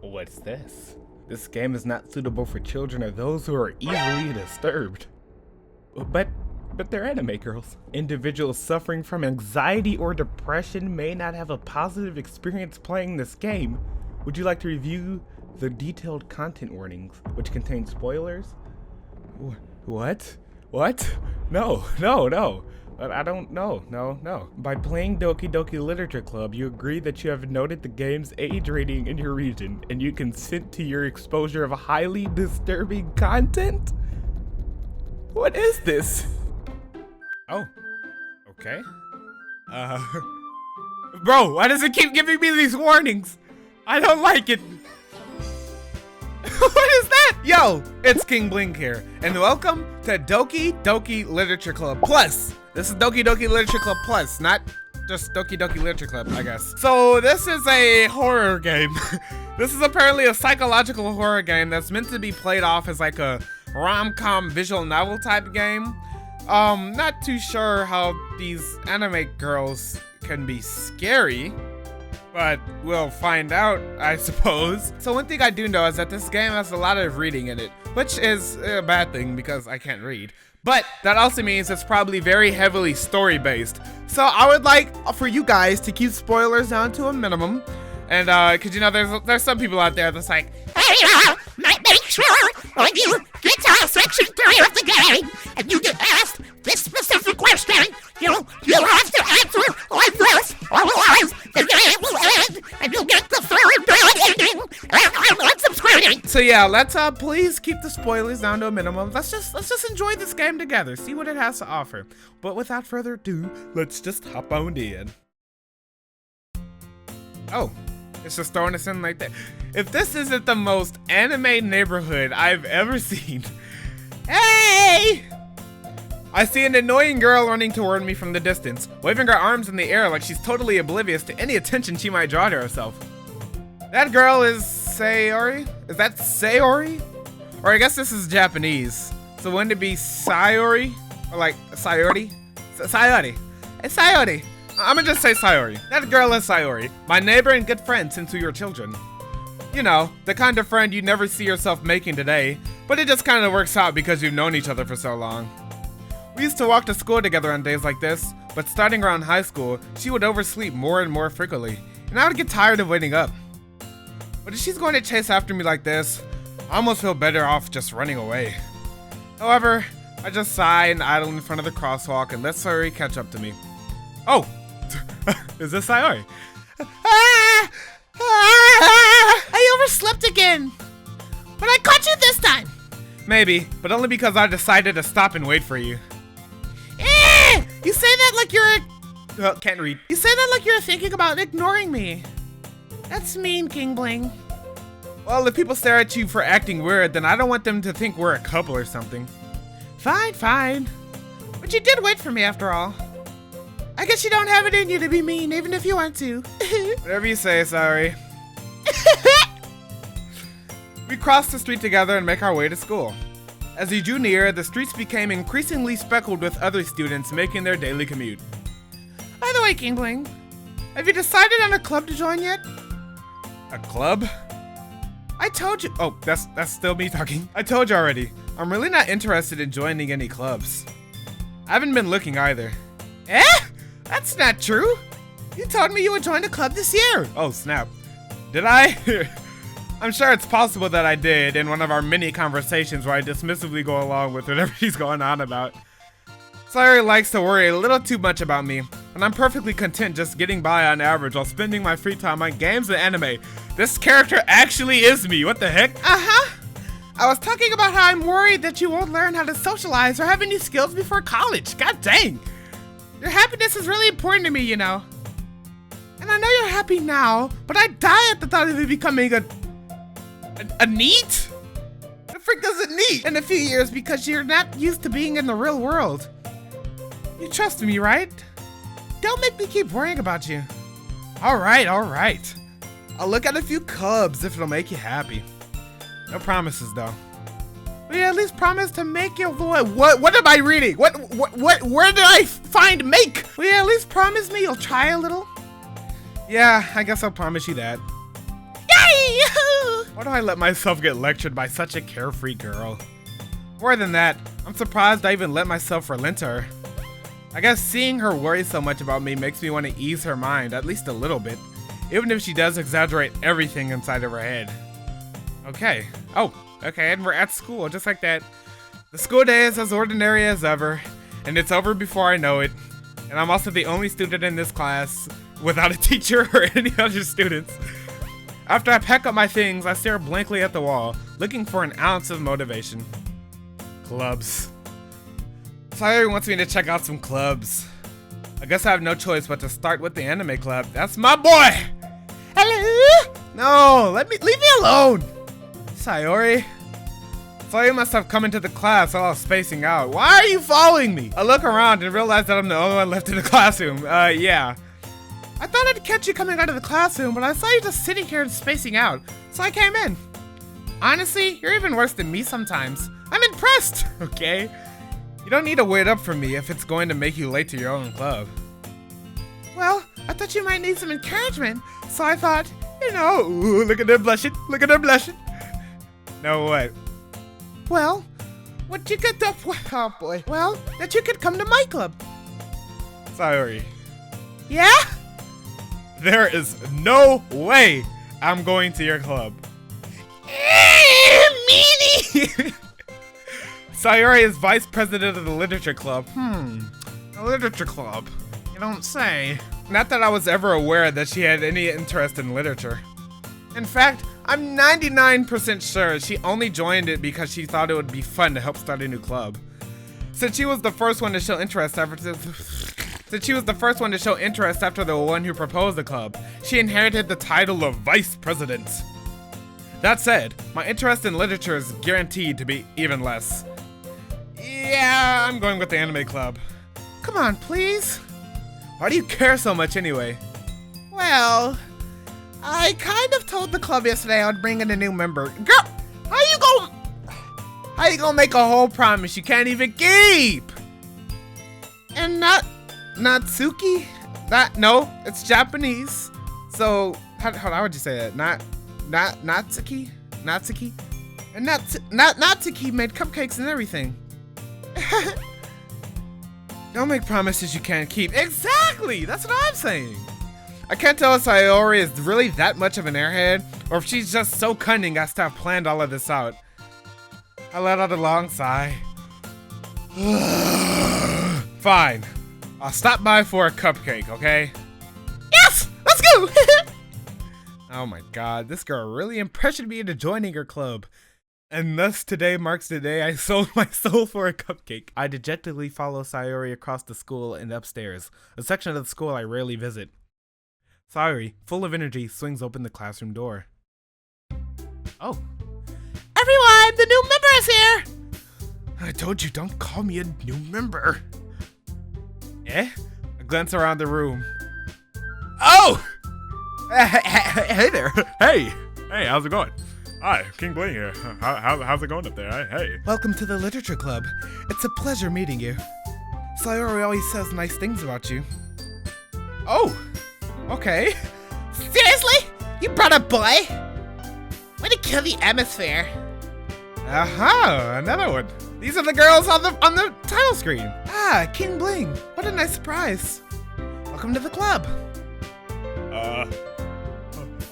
What's this? This game is not suitable for children or those who are easily disturbed. But they're anime girls. Individuals suffering from anxiety or depression may not have a positive experience playing this game. Would you like to review the detailed content warnings, which contain spoilers? What? No. I don't know. No. By playing Doki Doki Literature Club, you agree that you have noted the game's age rating in your region, and you consent to your exposure of highly disturbing content? What is this? Oh, okay. Bro, why does it keep giving me these warnings? I don't like it. What is that? Yo, it's King Bling here, and welcome to Doki Doki Literature Club Plus. This is Doki Doki Literature Club Plus, not just Doki Doki Literature Club, I guess. So this is a horror game. This is apparently a psychological horror game that's meant to be played off as like a rom-com visual novel type game. Not too sure how these anime girls can be scary, but we'll find out, I suppose. So one thing I do know is that this game has a lot of reading in it, which is a bad thing because I can't read. But that also means it's probably very heavily story-based. So I would like for you guys to keep spoilers down to a minimum. And cause you know, there's some people out there that's like, hey, make sure when you get to section 3 of the game and you get asked this specific question, you'll have to answer like this, otherwise the game will end and you'll get the third bad ending and I'm unsubscribing. So yeah, let's please keep the spoilers down to a minimum. Let's just enjoy this game together, see what it has to offer. But without further ado, let's just hop on in. Oh. It's just throwing us in like that. If this isn't the most anime neighborhood I've ever seen. Hey! I see an annoying girl running toward me from the distance, waving her arms in the air like she's totally oblivious to any attention she might draw to herself. That girl is Sayori? Is that Sayori? Or I guess this is Japanese. So wouldn't it be Sayori? Or like Sayori? Sayori. It's Sayori. I'm gonna just say Sayori. That girl is Sayori, my neighbor and good friend since we were children. You know, the kind of friend you never see yourself making today, but it just kind of works out because you've known each other for so long. We used to walk to school together on days like this, but starting around high school, she would oversleep more and more frequently, and I would get tired of waiting up. But if she's going to chase after me like this, I almost feel better off just running away. However, I just sigh and idle in front of the crosswalk and let Sayori catch up to me. Oh! Is this Sayori? I overslept again. But I caught you this time. Maybe, but only because I decided to stop and wait for you. You say that like you're Can't read. You say that like you're thinking about ignoring me. That's mean, King Bling. Well, if people stare at you for acting weird, then I don't want them to think we're a couple or something. Fine. But you did wait for me after all. I guess you don't have it in you to be mean, even if you want to. Whatever you say, sorry. We crossed the street together and make our way to school. As we drew near, the streets became increasingly speckled with other students making their daily commute. By the way, King Bling, have you decided on a club to join yet? A club? I told you. Oh, that's still me talking. I told you already. I'm really not interested in joining any clubs. I haven't been looking either. That's not true. You told me you would join a club this year. Oh, snap. Did I? I'm sure it's possible that I did in one of our many conversations where I dismissively go along with whatever he's going on about. Sayori likes to worry a little too much about me, and I'm perfectly content just getting by on average while spending my free time on games and anime. This character actually is me. What the heck? Uh-huh. I was talking about how I'm worried that you won't learn how to socialize or have any skills before college. God dang. Your happiness is really important to me, you know. And I know you're happy now, but I die at the thought of you becoming a NEET? The frick does it NEET in a few years because you're not used to being in the real world. You trust me, right? Don't make me keep worrying about you. All right. I'll look at a few clubs if it'll make you happy. No promises, though. Will you at least promise to make your voice? What am I reading? Where did I find make? Will you at least promise me you'll try a little? Yeah, I guess I'll promise you that. Yay! Why do I let myself get lectured by such a carefree girl? More than that, I'm surprised I even let myself relent to her. I guess seeing her worry so much about me makes me want to ease her mind, at least a little bit. Even if she does exaggerate everything inside of her head. Okay. Oh, okay, and we're at school, just like that. The school day is as ordinary as ever, and it's over before I know it. And I'm also the only student in this class without a teacher or any other students. After I pack up my things, I stare blankly at the wall, looking for an ounce of motivation. Clubs. Sayori wants me to check out some clubs. I guess I have no choice but to start with the anime club. That's my boy! Hello? No, leave me alone! Sayori? Sayori must have come into the class while I was spacing out. Why are you following me? I look around and realize that I'm the only one left in the classroom. Yeah. I thought I'd catch you coming out of the classroom, but I saw you just sitting here and spacing out, so I came in. Honestly, you're even worse than me sometimes. I'm impressed, okay? You don't need to wait up for me if it's going to make you late to your own club. Well, I thought you might need some encouragement, so I thought, you know, ooh, look at her blushing, look at her blushing. No, what? Well, what you could do, oh boy, well, that you could come to my club. Sayori. Yeah? There is no way I'm going to your club. Meanie! Sayori is vice president of the literature club. A literature club. You don't say. Not that I was ever aware that she had any interest in literature. In fact, I'm 99% sure she only joined it because she thought it would be fun to help start a new club. Since she was the first one to show interest after the one who proposed the club, she inherited the title of vice president. That said, my interest in literature is guaranteed to be even less. Yeah, I'm going with the anime club. Come on, please. Why do you care so much anyway? Well, I kind of told the club yesterday I would bring in a new member. Girl, how you gonna make a whole promise you can't even keep? And Natsuki? No, it's Japanese. So, how would you say that? Natsuki? And Natsuki made cupcakes and everything. Don't make promises you can't keep. Exactly! That's what I'm saying. I can't tell if Sayori is really that much of an airhead, or if she's just so cunning as to have planned all of this out. I let out a long sigh. Fine. I'll stop by for a cupcake, okay? Yes! Let's go! Oh my god, this girl really impressioned me into joining her club. And thus today marks the day I sold my soul for a cupcake. I dejectedly follow Sayori across the school and upstairs, a section of the school I rarely visit. Sayori, full of energy, swings open the classroom door. Oh. Everyone, the new member is here! I told you, don't call me a new member. Eh? I glance around the room. Oh! Hey there. Hey, how's it going? Hi, King Bling here. How's it going up there? Hey. Welcome to the literature club. It's a pleasure meeting you. Sayori always says nice things about you. Oh, okay. Seriously? You brought a boy? Way to kill the atmosphere. Aha, another one. These are the girls on the title screen. Ah, King Bling. What a nice surprise. Welcome to the club.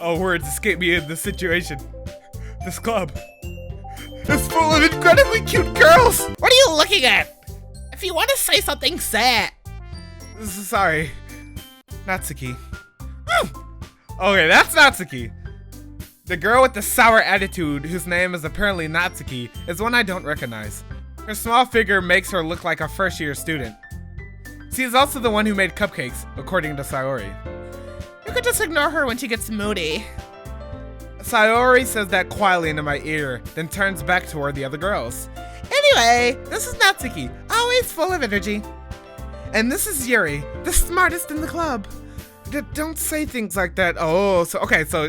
Words escape me in this situation. This club is full of incredibly cute girls. What are you looking at? If you want to say something, say it. Sorry. Natsuki. Okay, that's Natsuki. The girl with the sour attitude, whose name is apparently Natsuki, is one I don't recognize. Her small figure makes her look like a first-year student. She is also the one who made cupcakes, according to Sayori. You could just ignore her when she gets moody. Sayori says that quietly into my ear, then turns back toward the other girls. Anyway, this is Natsuki, always full of energy. And this is Yuri, the smartest in the club. Don't say things like that. Oh, so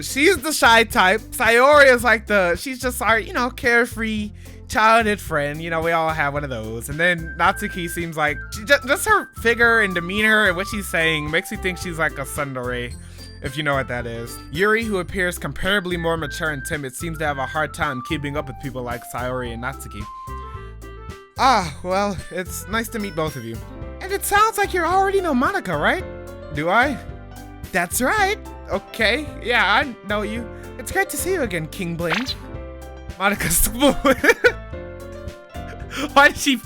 she's the shy type. Sayori is like she's just our, carefree childhood friend. We all have one of those. And then Natsuki seems like, just her figure and demeanor and what she's saying makes me think she's like a tsundere. if you know what that is. Yuri, who appears comparably more mature and timid, seems to have a hard time keeping up with people like Sayori and Natsuki. Ah, well, it's nice to meet both of you. And it sounds like you already know Monica, right? Do I? That's right. Okay, yeah, I know you. It's great to see you again, King Bling. Monica, why did she...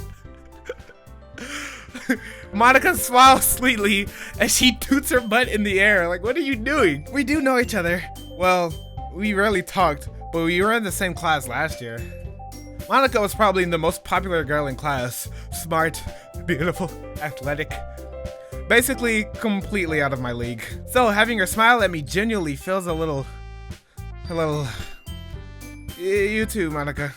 Monica smiles sweetly as she toots her butt in the air. Like, what are you doing? We do know each other. Well, we rarely talked, but we were in the same class last year. Monica was probably the most popular girl in class. Smart, beautiful, athletic. Basically, completely out of my league. So, having her smile at me genuinely feels a little... You too, Monica.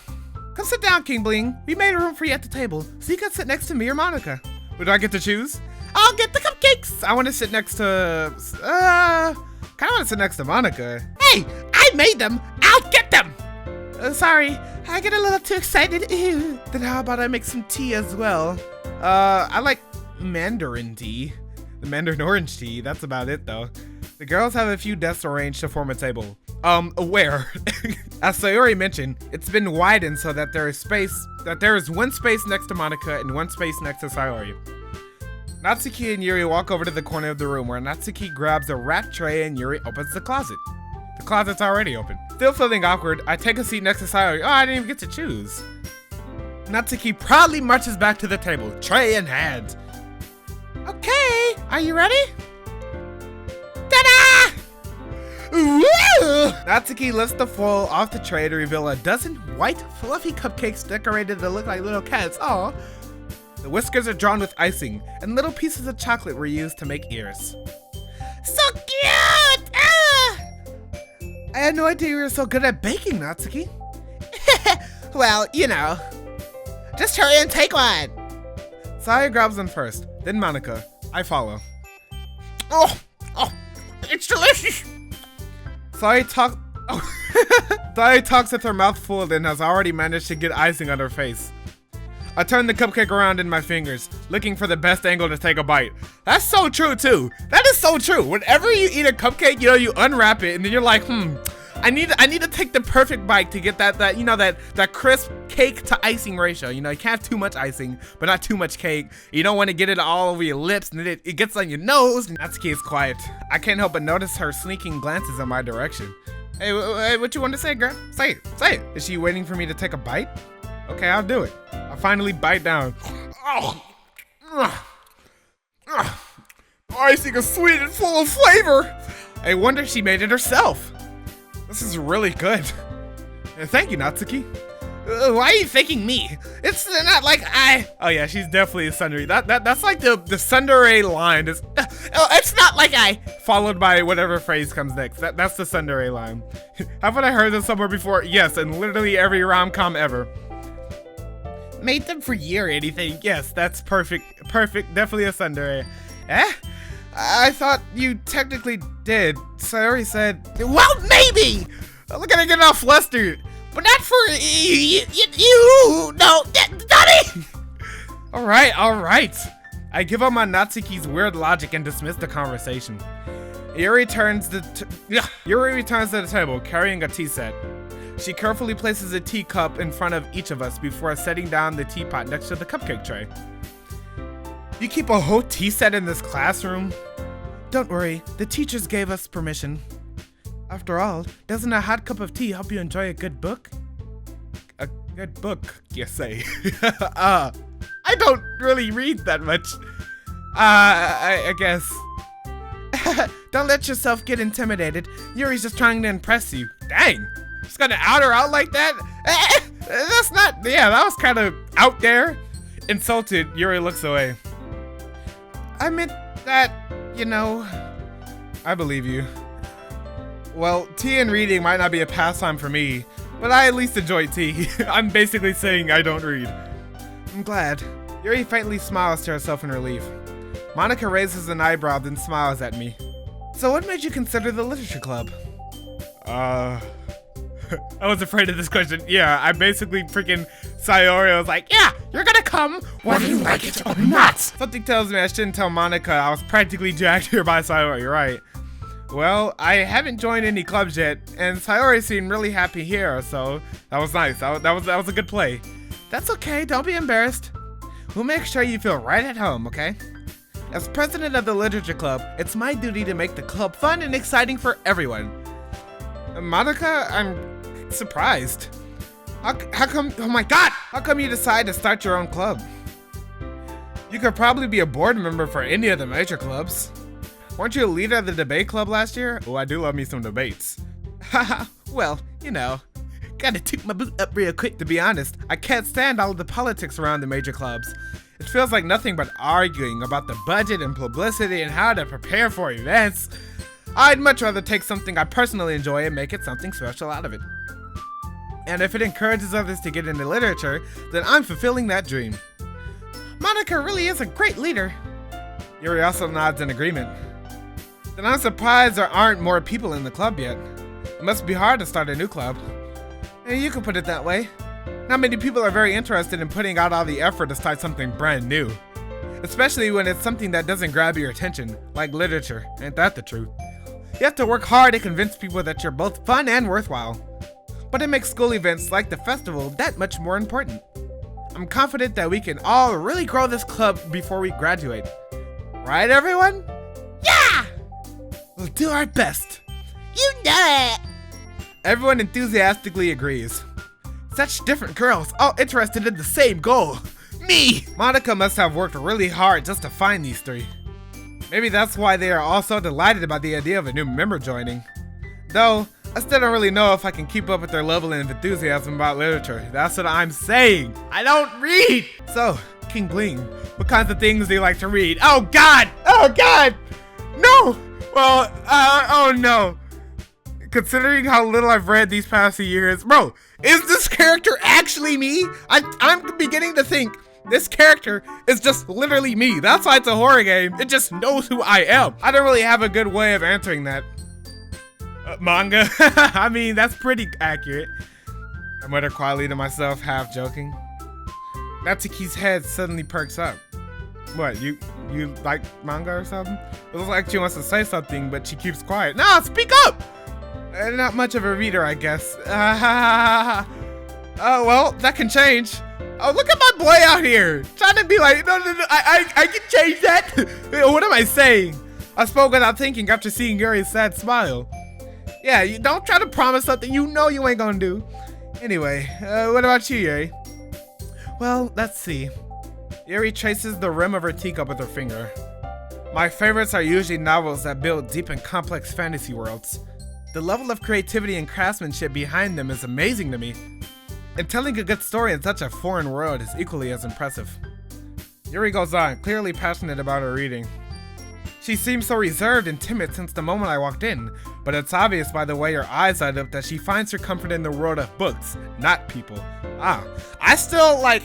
Come sit down, King Bling. We made a room for you at the table, so you can sit next to me or Monica. Would I get to choose? I'll get the cupcakes. I want to sit next to... kind of want to sit next to Monica. Hey, I made them. I'll get them. Sorry, I get a little too excited. Ew. Then how about I make some tea as well? I like Mandarin tea. The Mandarin orange tea, that's about it though. The girls have a few desks arranged to form a table. Where? As Sayori mentioned, it's been widened so that there is one space next to Monica and one space next to Sayori. Natsuki and Yuri walk over to the corner of the room where Natsuki grabs a wrap tray and Yuri opens the closet. The closet's already open. Still feeling awkward, I take a seat next to Sayori. Oh, I didn't even get to choose. Natsuki proudly marches back to the table, tray in hand. Okay, are you ready? Ta-da! Woo! Natsuki lifts the foil off the tray to reveal a dozen white, fluffy cupcakes decorated to look like little cats. Aw. The whiskers are drawn with icing, and little pieces of chocolate were used to make ears. So cute! Ah! I had no idea you were so good at baking, Natsuki. Well, you know. Just hurry and take one. Saya grabs them first, then Monica. I follow. Oh, it's delicious. Saya talks with her mouth full and has already managed to get icing on her face. I turn the cupcake around in my fingers, looking for the best angle to take a bite. That's so true too. That is so true. Whenever you eat a cupcake, you know, you unwrap it and then you're like, I need to take the perfect bite to get that crisp cake to icing ratio. You know, you can't have too much icing, but not too much cake. You don't want to get it all over your lips and it gets on your nose. Natsuki is quiet. I can't help but notice her sneaking glances in my direction. Hey, what you want to say, girl? Say it. Is she waiting for me to take a bite? Okay, I'll do it. I finally bite down. Icing is sweet and full of flavor. I wonder if she made it herself. This is really good. Thank you, Natsuki. Why are you thanking me? It's not like Oh yeah, she's definitely a tsundere. That's like the tsundere line. It's not like I... Followed by whatever phrase comes next. That's the tsundere line. Haven't I heard this somewhere before? Yes, in literally every rom-com ever. Made them for you or anything. Yes, that's perfect. Definitely a tsundere. Eh? I thought you technically did. Sayori said... Well, maybe! Look at her getting all flustered. But not for you. No, Daddy! Alright. I give up on Natsuki's weird logic and dismiss the conversation. Yuri returns to the table, carrying a tea set. She carefully places a teacup in front of each of us before setting down the teapot next to the cupcake tray. You keep a whole tea set in this classroom? Don't worry, the teachers gave us permission. After all, doesn't a hot cup of tea help you enjoy a good book? A good book, you say? I don't really read that much. I guess. Don't let yourself get intimidated. Yuri's just trying to impress you. Dang, just gonna out her out like that? That's not, yeah, that was kind of out there. Insulted, Yuri looks away. I meant that, you know, I believe you. Well, tea and reading might not be a pastime for me, but I at least enjoy tea. I'm basically saying I don't read. I'm glad. Yuri faintly smiles to herself in relief. Monica raises an eyebrow, then smiles at me. So what made you consider the literature club? I was afraid of this question. Yeah, I basically freaking Sayori. I was like, yeah, you're gonna come whether you like it or not. Something tells me I shouldn't tell Monica I was practically dragged here by Sayori, right? Well, I haven't joined any clubs yet, and Sayori seemed really happy here, so that was nice. That was a good play. That's okay, don't be embarrassed. We'll make sure you feel right at home, okay? As president of the literature club, it's my duty to make the club fun and exciting for everyone. Monica, I'm surprised. How come, oh my god, how come you decide to start your own club? You could probably be a board member for any of the major clubs. Weren't you a leader of the debate club last year? Oh, I do love me some debates. Haha, well, you know, gotta toot my boot up real quick. To be honest, I can't stand all of the politics around the major clubs. It feels like nothing but arguing about the budget and publicity and how to prepare for events. I'd much rather take something I personally enjoy and make it something special out of it. And if it encourages others to get into literature, then I'm fulfilling that dream. Monica really is a great leader. Yuri also nods in agreement. Then I'm surprised there aren't more people in the club yet. It must be hard to start a new club. And you can put it that way. Not many people are very interested in putting out all the effort to start something brand new. Especially when it's something that doesn't grab your attention, like literature. Ain't that the truth? You have to work hard to convince people that you're both fun and worthwhile. But it makes school events like the festival that much more important. I'm confident that we can all really grow this club before we graduate. Right, everyone? Yeah! We'll do our best. You know it! Everyone enthusiastically agrees. Such different girls, all interested in the same goal. Me! Monica must have worked really hard just to find these three. Maybe that's why they are all so delighted about the idea of a new member joining. Though, I still don't really know if I can keep up with their level of enthusiasm about literature. That's what I'm saying. I don't read! So, King Bling, what kinds of things do you like to read? Oh god! Oh god! No! Well, oh no. Considering how little I've read these past few years, bro, is this character actually me? I'm beginning to think this character is just literally me. That's why it's a horror game. It just knows who I am. I don't really have a good way of answering that. Manga? I mean, that's pretty accurate. I mutter quietly to myself, half joking. Natsuki's head suddenly perks up. What, you like manga or something? It looks like she wants to say something, but she keeps quiet. No, speak up! Not much of a reader, I guess. Oh, well, that can change. Oh, look at my boy out here. Trying to be like, no, I can change that. What am I saying? I spoke without thinking after seeing Yuri's sad smile. Yeah, you don't try to promise something you know you ain't gonna do. Anyway, what about you, Yuri? Well, let's see. Yuri traces the rim of her teacup with her finger. My favorites are usually novels that build deep and complex fantasy worlds. The level of creativity and craftsmanship behind them is amazing to me. And telling a good story in such a foreign world is equally as impressive. Yuri goes on, clearly passionate about her reading. She seems so reserved and timid since the moment I walked in, but it's obvious by the way her eyes light up that she finds her comfort in the world of books, not people. I still like...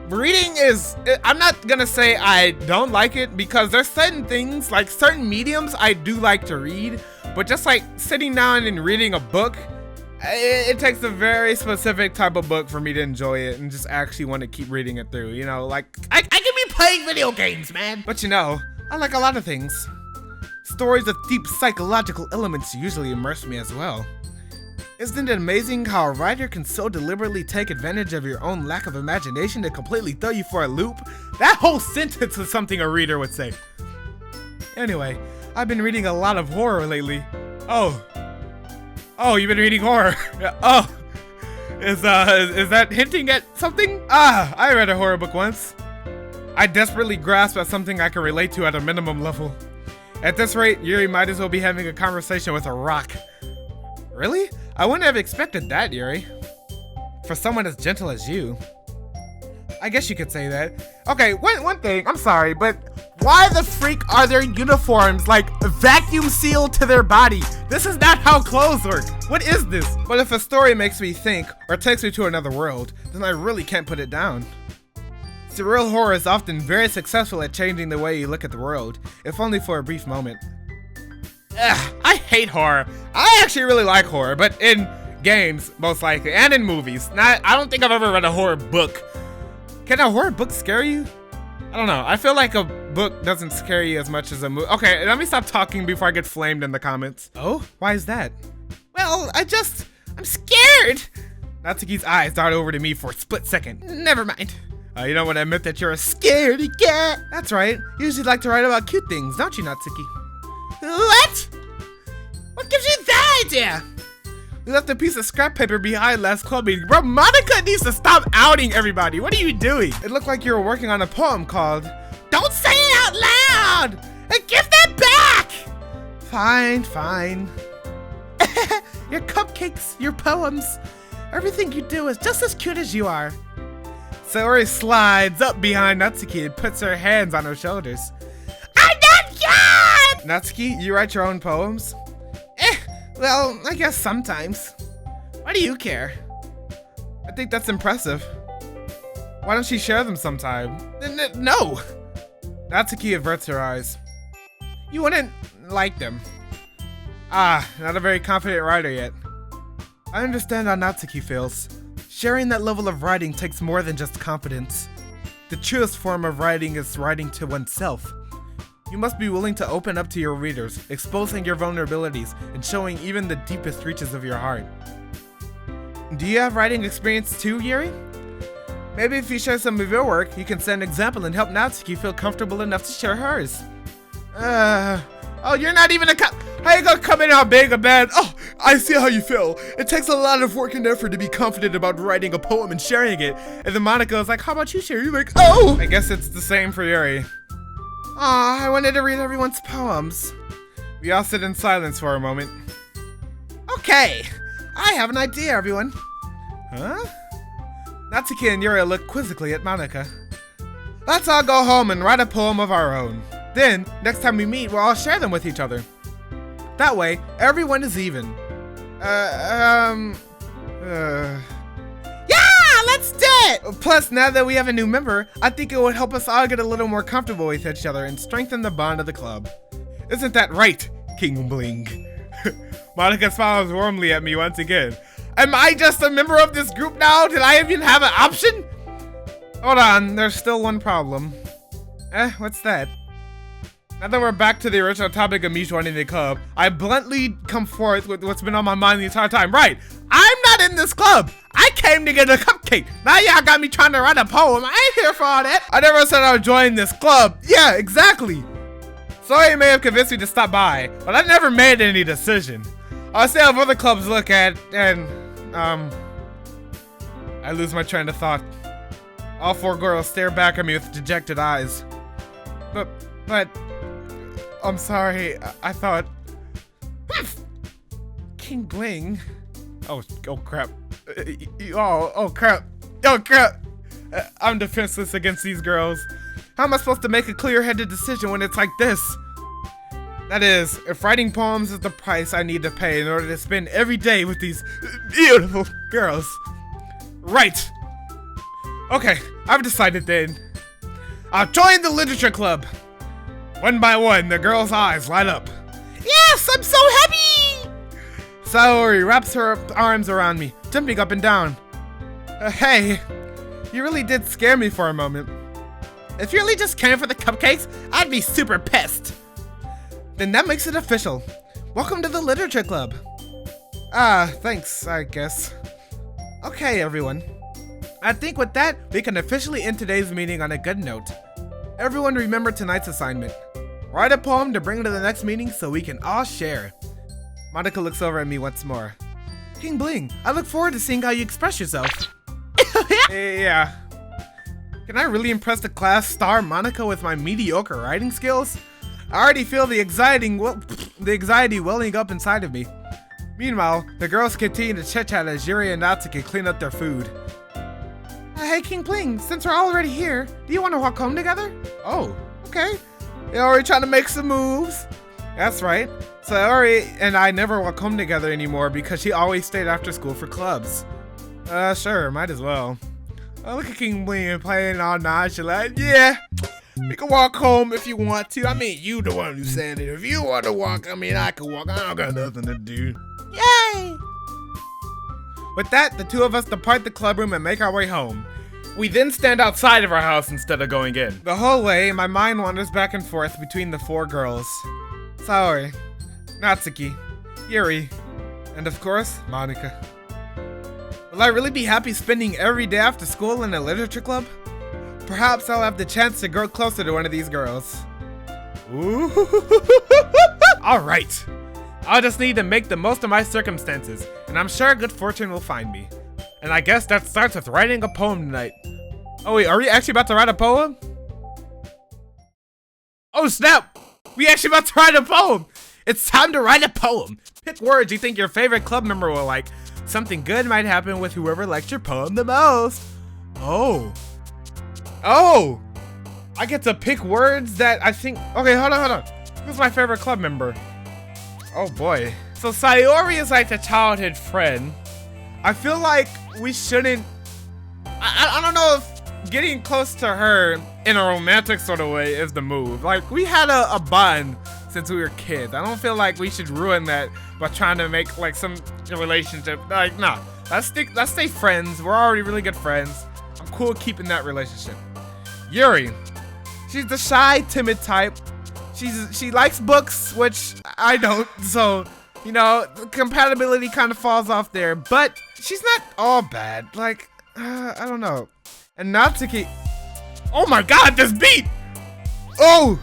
Reading is... I'm not gonna say I don't like it, because there's certain things, like certain mediums I do like to read, but just like sitting down and reading a book, it takes a very specific type of book for me to enjoy it and just actually want to keep reading it through, you know, like... I can be playing video games, man! But you know, I like a lot of things. Stories with deep psychological elements usually immerse me as well. Isn't it amazing how a writer can so deliberately take advantage of your own lack of imagination to completely throw you for a loop? That whole sentence is something a reader would say. Anyway, I've been reading a lot of horror lately. Oh, you've been reading horror. Oh, is that hinting at something? I read a horror book once. I desperately grasp at something I can relate to at a minimum level. At this rate, Yuri might as well be having a conversation with a rock. Really? I wouldn't have expected that, Yuri. For someone as gentle as you. I guess you could say that. Okay, one thing, I'm sorry, but why the freak are their uniforms like vacuum sealed to their body? This is not how clothes work. What is this? But if a story makes me think or takes me to another world, then I really can't put it down. Surreal horror is often very successful at changing the way you look at the world, if only for a brief moment. Ugh, I hate horror. I actually really like horror, but in games, most likely, and in movies. I don't think I've ever read a horror book. Can a horror book scare you? I don't know. I feel like a book doesn't scare you as much as a movie. Okay, let me stop talking before I get flamed in the comments. Oh, why is that? Well, I'm scared. Natsuki's eyes dart over to me for a split second. Never mind. You don't want to admit that you're a scaredy cat. That's right. You usually like to write about cute things, don't you, Natsuki? What? What gives you that idea? You left a piece of scrap paper behind last club meeting. Bro, Monica needs to stop outing everybody. What are you doing? It looked like you were working on a poem called... Don't say it out loud! And give that back! Fine, fine. Your cupcakes, your poems, everything you do is just as cute as you are. Saori slides up behind Natsuki and puts her hands on her shoulders. I'm not good! Natsuki, you write your own poems? Well, I guess sometimes. Why do you care? I think that's impressive. Why don't you share them sometime? No! Natsuki averts her eyes. You wouldn't like them. Ah, not a very confident writer yet. I understand how Natsuki feels. Sharing that level of writing takes more than just confidence. The truest form of writing is writing to oneself. You must be willing to open up to your readers, exposing your vulnerabilities and showing even the deepest reaches of your heart. Do you have writing experience too, Yuri? Maybe if you share some of your work, you can set an example and help Natsuki feel comfortable enough to share hers. Oh, you're not even a How you gonna come in all big and bad? Oh, I see how you feel. It takes a lot of work and effort to be confident about writing a poem and sharing it. And then Monica is like, how about you share? You're like, oh! I guess it's the same for Yuri. Aw, I wanted to read everyone's poems. We all sit in silence for a moment. Okay, I have an idea, everyone. Huh? Natsuki and Yuri look quizzically at Monica. Let's all go home and write a poem of our own. Then, next time we meet, we'll all share them with each other. That way, everyone is even. Yeah, let's do it! Plus, now that we have a new member, I think it would help us all get a little more comfortable with each other and strengthen the bond of the club. Isn't that right, King Bling? Monica smiles warmly at me once again. Am I just a member of this group now? Did I even have an option? Hold on, there's still one problem. What's that? Now that we're back to the original topic of me joining the club, I bluntly come forth with what's been on my mind the entire time. Right, I'm not in this club. I came to get a cupcake. Now y'all got me trying to write a poem. I ain't here for all that. I never said I would join this club. Yeah, exactly. Sorry you may have convinced me to stop by, but I never made any decision. I'll see how other clubs look at, and, I lose my train of thought. All four girls stare back at me with dejected eyes. But, I'm sorry, I thought... King Bling. Oh crap. Oh crap. I'm defenseless against these girls. How am I supposed to make a clear-headed decision when it's like this? That is, if writing poems is the price I need to pay in order to spend every day with these beautiful girls. Right. Okay, I've decided then. I'll join the literature club. One by one, the girls' eyes light up. Yes, I'm so happy! Saori wraps her arms around me, jumping up and down. Hey, you really did scare me for a moment. If you really just came for the cupcakes, I'd be super pissed. Then that makes it official. Welcome to the literature club. Thanks, I guess. Okay, everyone. I think with that, we can officially end today's meeting on a good note. Everyone remember tonight's assignment. Write a poem to bring to the next meeting so we can all share. Monica looks over at me once more. King Bling, I look forward to seeing how you express yourself. Yeah. Can I really impress the class star Monica with my mediocre writing skills? I already feel the anxiety welling up inside of me. Meanwhile, the girls continue to chit-chat as Yuri and Natsuki clean up their food. Hey King Bling, since we're already here, do you want to walk home together? Oh, okay. You're already trying to make some moves. That's right. Saori and I never walk home together anymore because she always stayed after school for clubs. Sure, might as well. Oh, look at King Bling playing all nonchalant. Yeah, we can walk home if you want to. I mean, you the one who said it. If you want to walk, I mean, I can walk. I don't got nothing to do. Yay! With that, the two of us depart the club room and make our way home. We then stand outside of our house instead of going in. The whole way, my mind wanders back and forth between the 4 girls. Saori, Natsuki, Yuri, and of course, Monica. Will I really be happy spending every day after school in a literature club? Perhaps I'll have the chance to grow closer to one of these girls. Ooh. Alright. I'll just need to make the most of my circumstances, and I'm sure good fortune will find me. And I guess that starts with writing a poem tonight. Oh wait, are we actually about to write a poem? Oh snap! We actually about to write a poem! It's time to write a poem! Pick words you think your favorite club member will like. Something good might happen with whoever likes your poem the most. Oh. Oh! I get to pick words that I think... Okay, hold on. Who's my favorite club member? Oh boy. So Sayori is like the childhood friend. I feel like we shouldn't... I don't know if getting close to her in a romantic sort of way is the move. Like, we had a bond since we were kids. I don't feel like we should ruin that by trying to make like some relationship. Like, nah. Let's stay friends. We're already really good friends. I'm cool keeping that relationship. Yuri. She's the shy, timid type. She likes books, which I don't, so, you know, the compatibility kind of falls off there, but she's not all bad. Like, I don't know. And Natsuki, oh my god, this beat! Oh!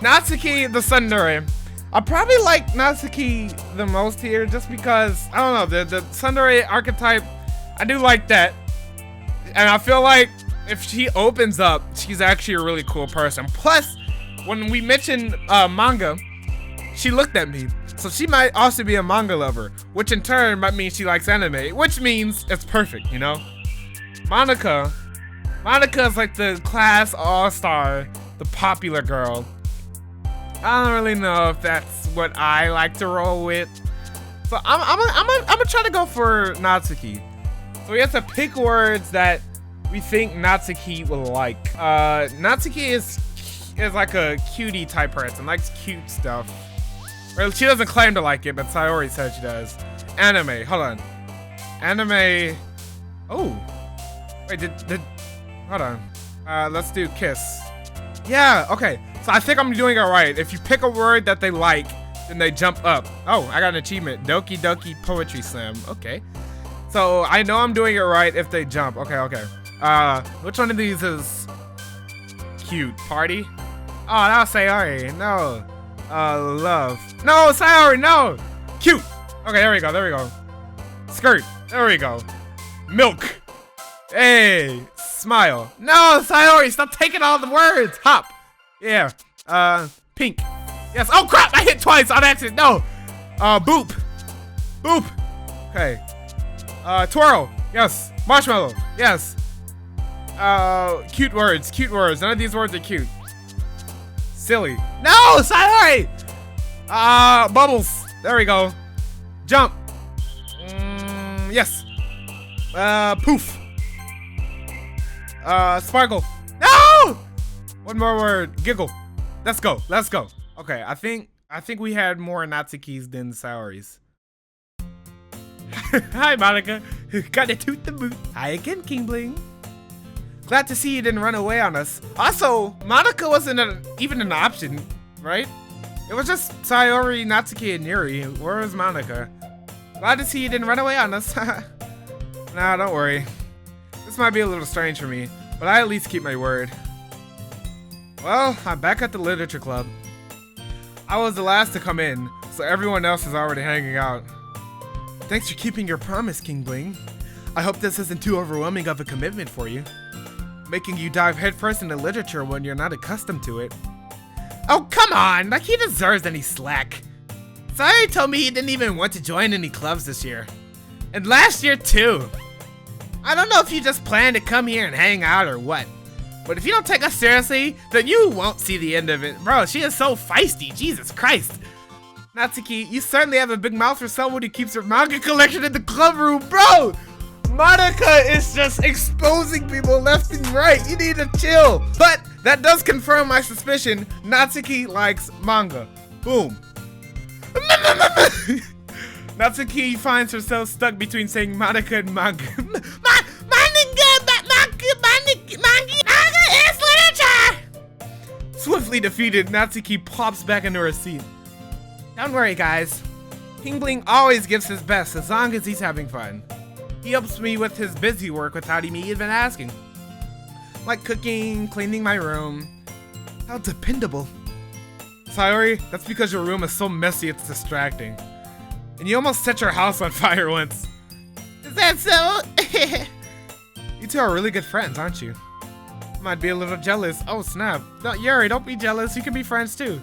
Natsuki the tsundere. I probably like Natsuki the most here just because, I don't know, the tsundere archetype, I do like that. And I feel like if she opens up, she's actually a really cool person. Plus, when we mentioned manga, she looked at me. So she might also be a manga lover, which in turn might mean she likes anime, which means it's perfect, you know? Monica is like the class all-star, the popular girl. I don't really know if that's what I like to roll with. So I'm gonna try to go for Natsuki. So we have to pick words that we think Natsuki will like. Natsuki is like a cutie type person, likes cute stuff. Or she doesn't claim to like it, but Sayori said she does. Anime, hold on. Anime, oh. Wait, hold on. Let's do kiss. Yeah, okay. So I think I'm doing it right. If you pick a word that they like, then they jump up. Oh, I got an achievement. Doki Doki Poetry Slam, okay. So I know I'm doing it right if they jump, okay. Which one of these is cute? Party? Oh, that was Sayori. No. Love. No, Sayori, no. Cute. Okay, there we go. Skirt. There we go. Milk. Hey. Smile. No, Sayori, stop taking all the words. Hop. Yeah. Pink. Yes. Oh crap! I hit twice on accident. No. Boop. Boop. Okay. Twirl. Yes. Marshmallow. Yes. Cute words. None of these words are cute. Silly. No, Sayori! Bubbles. There we go. Jump. Yes. Poof. Sparkle. No! One more word. Giggle. Let's go. Okay, I think we had more Natsukis than Saoris. Hi, Monica. Got a tooth to boot. Hi again, King Bling. Glad to see you didn't run away on us. Also, Monica wasn't even an option, right? It was just Sayori, Natsuki, and Yuri. Where was Monica? Glad to see you didn't run away on us. Nah, don't worry. This might be a little strange for me, but I at least keep my word. Well, I'm back at the literature club. I was the last to come in, so everyone else is already hanging out. Thanks for keeping your promise, King Bling. I hope this isn't too overwhelming of a commitment for you, making you dive headfirst into literature when you're not accustomed to it. Oh, come on! Like he deserves any slack. Sayori told me he didn't even want to join any clubs this year. And last year, too. I don't know if you just plan to come here and hang out or what. But if you don't take us seriously, then you won't see the end of it. Bro, she is so feisty. Jesus Christ. Natsuki, you certainly have a big mouth for someone who keeps her manga collection in the club room. Bro! Monica is just exposing people left and right. You need to chill. But that does confirm my suspicion. Natsuki likes manga. Boom. Natsuki finds herself stuck between saying Monica and manga. Briefly defeated, Natsuki pops back into her seat. Don't worry, guys. King Bling always gives his best as long as he's having fun. He helps me with his busy work without me even asking. Like cooking, cleaning my room. How dependable. Sayori, that's because your room is so messy it's distracting. And you almost set your house on fire once. Is that so? You two are really good friends, aren't you? Might be a little jealous. Oh snap. No, Yuri, don't be jealous. You can be friends too.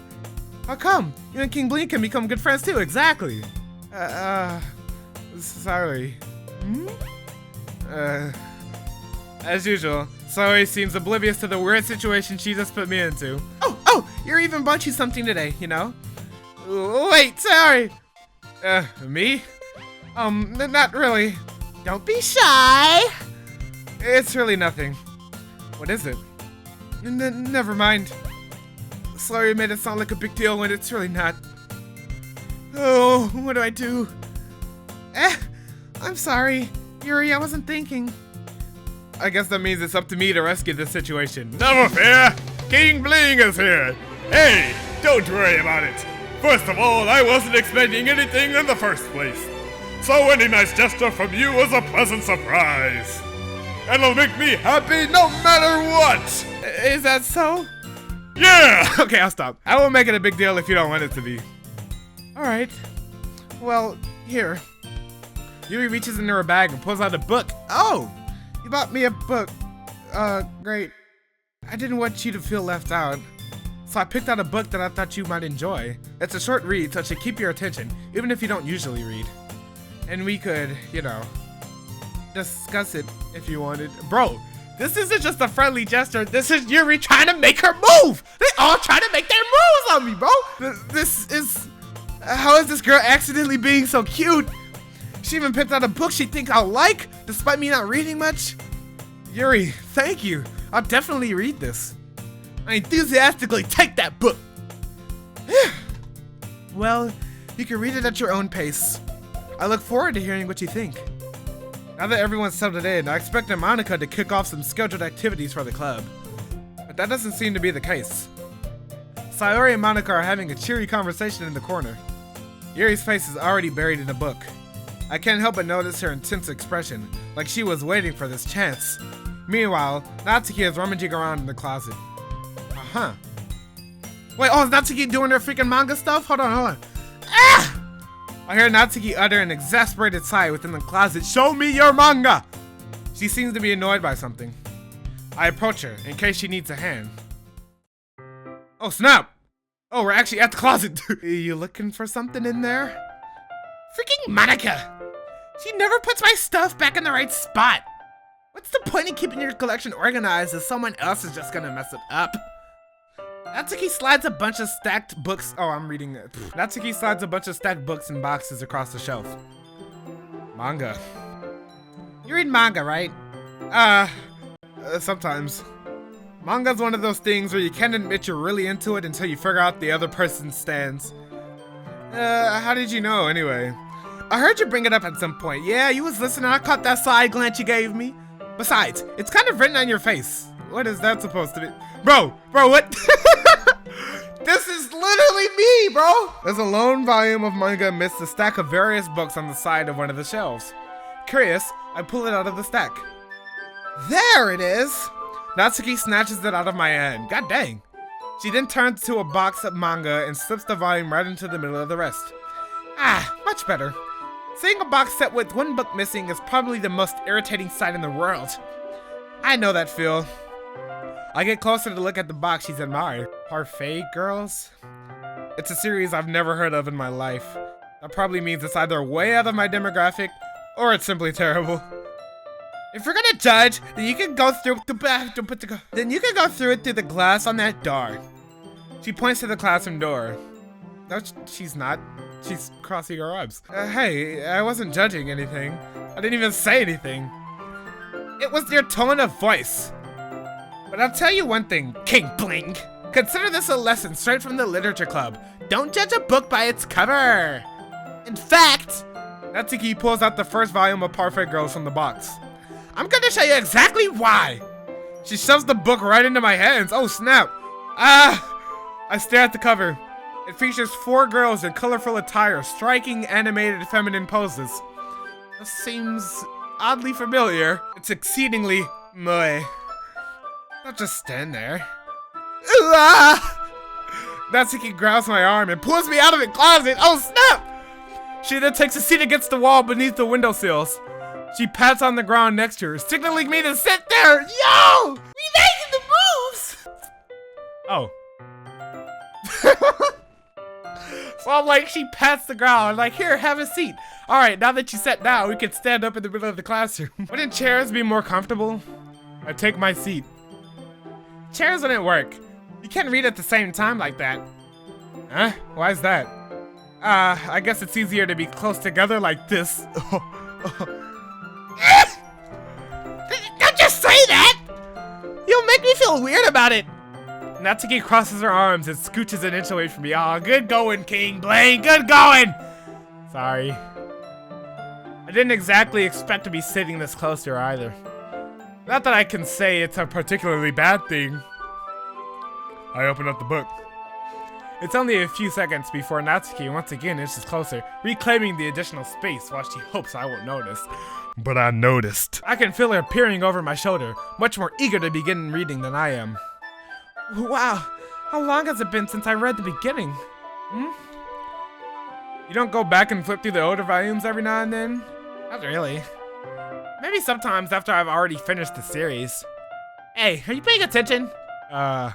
How come? You and King Bling can become good friends too. Exactly. Sorry. As usual, Sayori seems oblivious to the weird situation she just put me into. Oh, you're even bought you something today, you know? Wait, sorry. Me? Not really. Don't be shy. It's really nothing. What is it? Never mind. Sorry, made it sound like a big deal when it's really not. Oh, what do I do? I'm sorry. Yuri, I wasn't thinking. I guess that means it's up to me to rescue this situation. Never fear! King Bling is here! Hey, don't worry about it. First of all, I wasn't expecting anything in the first place. So any nice gesture from you was a pleasant surprise. And it'll make me happy no matter what! Is that so? Yeah! Okay, I'll stop. I won't make it a big deal if you don't want it to be. Alright. Well, here. Yuri reaches into her bag and pulls out a book. Oh! You bought me a book. Great. I didn't want you to feel left out. So I picked out a book that I thought you might enjoy. It's a short read, so it should keep your attention, even if you don't usually read. And we could, you know, discuss it if you wanted. Bro, this isn't just a friendly gesture. This is Yuri trying to make her move. They all trying to make their moves on me, bro. This is... how is this girl accidentally being so cute? She even picked out a book she thinks I'll like, despite me not reading much. Yuri, thank you. I'll definitely read this. I enthusiastically take that book. Well, you can read it at your own pace. I look forward to hearing what you think. Now that everyone's settled in, I expected Monica to kick off some scheduled activities for the club. But that doesn't seem to be the case. Sayori and Monica are having a cheery conversation in the corner. Yuri's face is already buried in a book. I can't help but notice her intense expression, like she was waiting for this chance. Meanwhile, Natsuki is rummaging around in the closet. Uh-huh. Wait, oh, is Natsuki doing her freaking manga stuff? Hold on. Ah! I hear Natsuki utter an exasperated sigh within the closet. Show me your manga! She seems to be annoyed by something. I approach her, in case she needs a hand. Oh, snap! Oh, we're actually at the closet. You looking for something in there? Freaking Monica! She never puts my stuff back in the right spot. What's the point in keeping your collection organized if someone else is just gonna mess it up? Natsuki slides a bunch of stacked books. Oh, I'm reading it. Natsuki slides a bunch of stacked books and boxes across the shelf. Manga. You read manga, right? Sometimes. Manga's one of those things where you can't admit you're really into it until you figure out the other person's stance. How did you know, anyway? I heard you bring it up at some point. Yeah, you was listening. I caught that side glance you gave me. Besides, it's kind of written on your face. What is that supposed to be? Bro, what? This is literally me, bro. There's a lone volume of manga amidst a stack of various books on the side of one of the shelves. Curious, I pull it out of the stack. There it is. Natsuki snatches it out of my hand. God dang. She then turns to a box of manga and slips the volume right into the middle of the rest. Ah, much better. Seeing a box set with one book missing is probably the most irritating sight in the world. I know that feel. I get closer to look at the box she's admired. Parfait Girls? It's a series I've never heard of in my life. That probably means it's either way out of my demographic, or it's simply terrible. If you're gonna judge, then you can go through it through the glass on that door. She points to the classroom door. No, she's not. She's crossing her arms. Hey, I wasn't judging anything. I didn't even say anything. It was your tone of voice. But I'll tell you one thing, King Bling. Consider this a lesson straight from the literature club. Don't judge a book by its cover. In fact, Natsuki pulls out the first volume of Parfait Girls from the box. I'm gonna show you exactly why. She shoves the book right into my hands. Oh snap. I stare at the cover. It features 4 girls in colorful attire, striking animated feminine poses. This seems oddly familiar. It's exceedingly moe. Don't just stand there. Ooh, ah! Natsuki grabs my arm and pulls me out of the closet. Oh snap! She then takes a seat against the wall beneath the windowsills. She pats on the ground next to her, signaling me to sit there. Yo! We making the moves! Oh. So I'm like, she pats the ground, like, here, have a seat. All right, now that you sat down, we can stand up in the middle of the classroom. Wouldn't chairs be more comfortable? I take my seat. Chairs wouldn't work. You can't read at the same time like that. Huh? Why is that? I guess it's easier to be close together like this. Don't just say that! You'll make me feel weird about it. Natsuki crosses her arms and scooches an inch away from me. Aw, good going, King Blaine, good going! Sorry. I didn't exactly expect to be sitting this close to her either. Not that I can say it's a particularly bad thing. I open up the book. It's only a few seconds before Natsuki once again inches closer, reclaiming the additional space while she hopes I won't notice. But I noticed. I can feel her peering over my shoulder, much more eager to begin reading than I am. Wow, how long has it been since I read the beginning? You don't go back and flip through the older volumes every now and then? Not really. Maybe sometimes after I've already finished the series. Hey, are you paying attention? I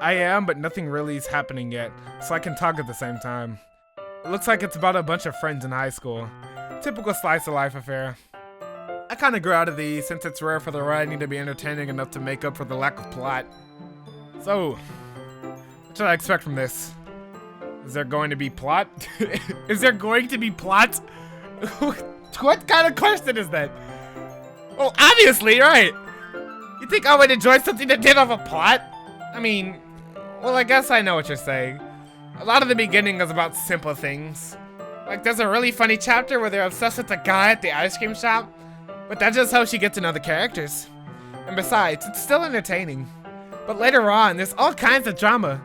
am, but nothing really is happening yet, so I can talk at the same time. It looks like it's about a bunch of friends in high school. Typical slice of life affair. I kinda grew out of these since it's rare for the writing to be entertaining enough to make up for the lack of plot. So, what should I expect from this? Is there going to be plot? Is there going to be plot? What kind of question is that? Well, obviously, right? You think I would enjoy something that didn't have a plot? I mean, well, I guess I know what you're saying. A lot of the beginning is about simple things. Like, there's a really funny chapter where they're obsessed with the guy at the ice cream shop, but that's just how she gets to know the characters. And besides, it's still entertaining. But later on, there's all kinds of drama.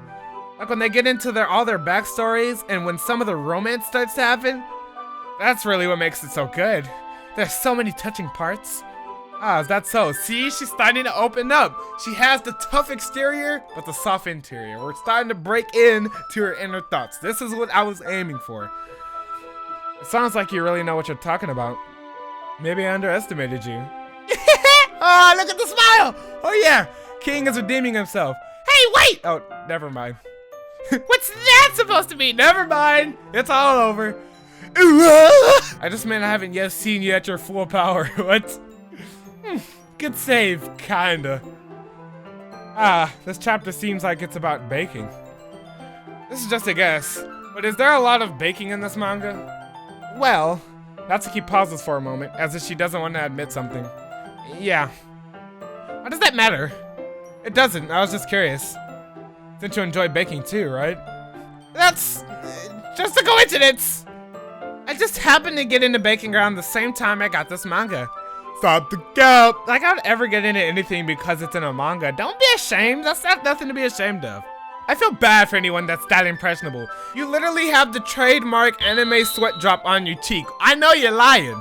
Like when they get into all their backstories and when some of the romance starts to happen. That's really what makes it so good. There's so many touching parts. Ah, is that so? See, she's starting to open up. She has the tough exterior, but the soft interior. We're starting to break in to her inner thoughts. This is what I was aiming for. It sounds like you really know what you're talking about. Maybe I underestimated you. Oh, look at the smile! Oh yeah, King is redeeming himself. Hey, wait! Oh, never mind. What's that supposed to mean? Never mind. It's all over. I just meant I haven't yet seen you at your full power. What? Good save, kinda. Ah, this chapter seems like it's about baking. This is just a guess, but is there a lot of baking in this manga? Well, Natsuki pauses for a moment, as if she doesn't want to admit something. Yeah. Why does that matter? It doesn't, I was just curious. Since you enjoy baking too, right? That's just a coincidence. I just happened to get into baking around the same time I got this manga. Stop the cap! Like I'd ever get into anything because it's in a manga. Don't be ashamed, that's not nothing to be ashamed of. I feel bad for anyone that's that impressionable. You literally have the trademark anime sweat drop on your cheek. I know you're lying.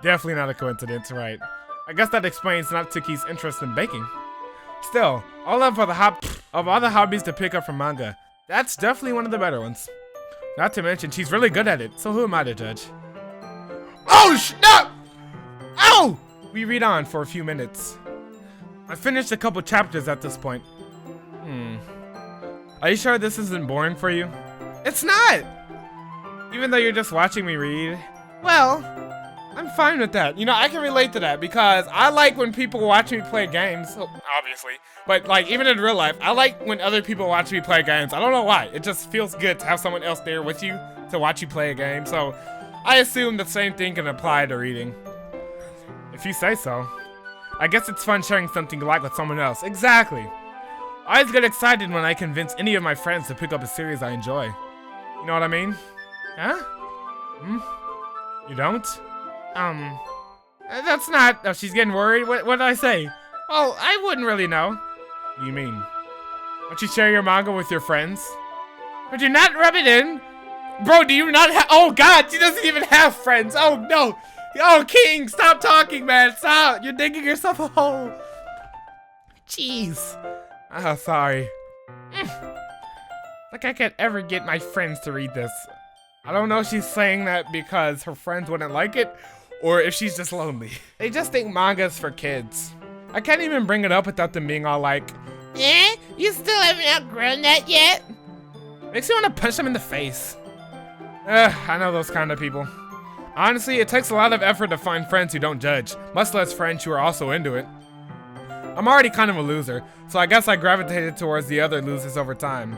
Definitely not a coincidence, right? I guess that explains Natsuki's interest in baking. Still, all of all the hobbies to pick up from manga, that's definitely one of the better ones. Not to mention, she's really good at it, so who am I to judge? Oh, snap! Ow! We read on for a few minutes. I finished a couple chapters at this point. Are you sure this isn't boring for you? It's not! Even though you're just watching me read. Well, I'm fine with that. You know, I can relate to that because I like when people watch me play games. Obviously. But like, even in real life, I like when other people watch me play games. I don't know why. It just feels good to have someone else there with you to watch you play a game. So I assume the same thing can apply to reading. If you say so. I guess it's fun sharing something you like with someone else. Exactly. I always get excited when I convince any of my friends to pick up a series I enjoy. You know what I mean? Huh? You don't? That's not... Oh, she's getting worried? What did I say? Oh, I wouldn't really know. What do you mean? Don't you share your manga with your friends? Would you not rub it in? Bro, do you not have- Oh god, she doesn't even have friends. Oh no. Oh, King, stop talking, man. Stop. You're digging yourself a hole. Jeez. Oh, sorry. Like I could ever get my friends to read this. I don't know if she's saying that because her friends wouldn't like it, or if she's just lonely. They just think manga's for kids. I can't even bring it up without them being all like, Eh? You still haven't outgrown that yet? makes you want to punch them in the face. I know those kind of people. Honestly, it takes a lot of effort to find friends who don't judge, much less friends who are also into it. I'm already kind of a loser, so I guess I gravitated towards the other losers over time.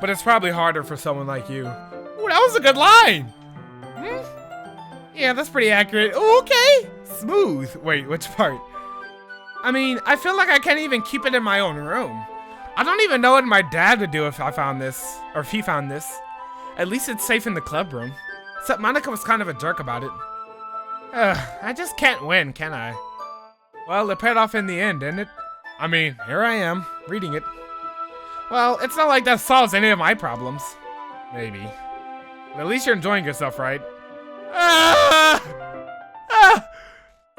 But it's probably harder for someone like you. Ooh, that was a good line! Yeah, that's pretty accurate. Ooh, okay! Smooth. Wait, which part? I mean, I feel like I can't even keep it in my own room. I don't even know what my dad would do if I found this, or if he found this. At least it's safe in the club room. Except Monica was kind of a jerk about it. I just can't win, can I? Well, it paid off in the end, didn't it? I mean, here I am, reading it. Well, it's not like that solves any of my problems. Maybe. But at least you're enjoying yourself, right?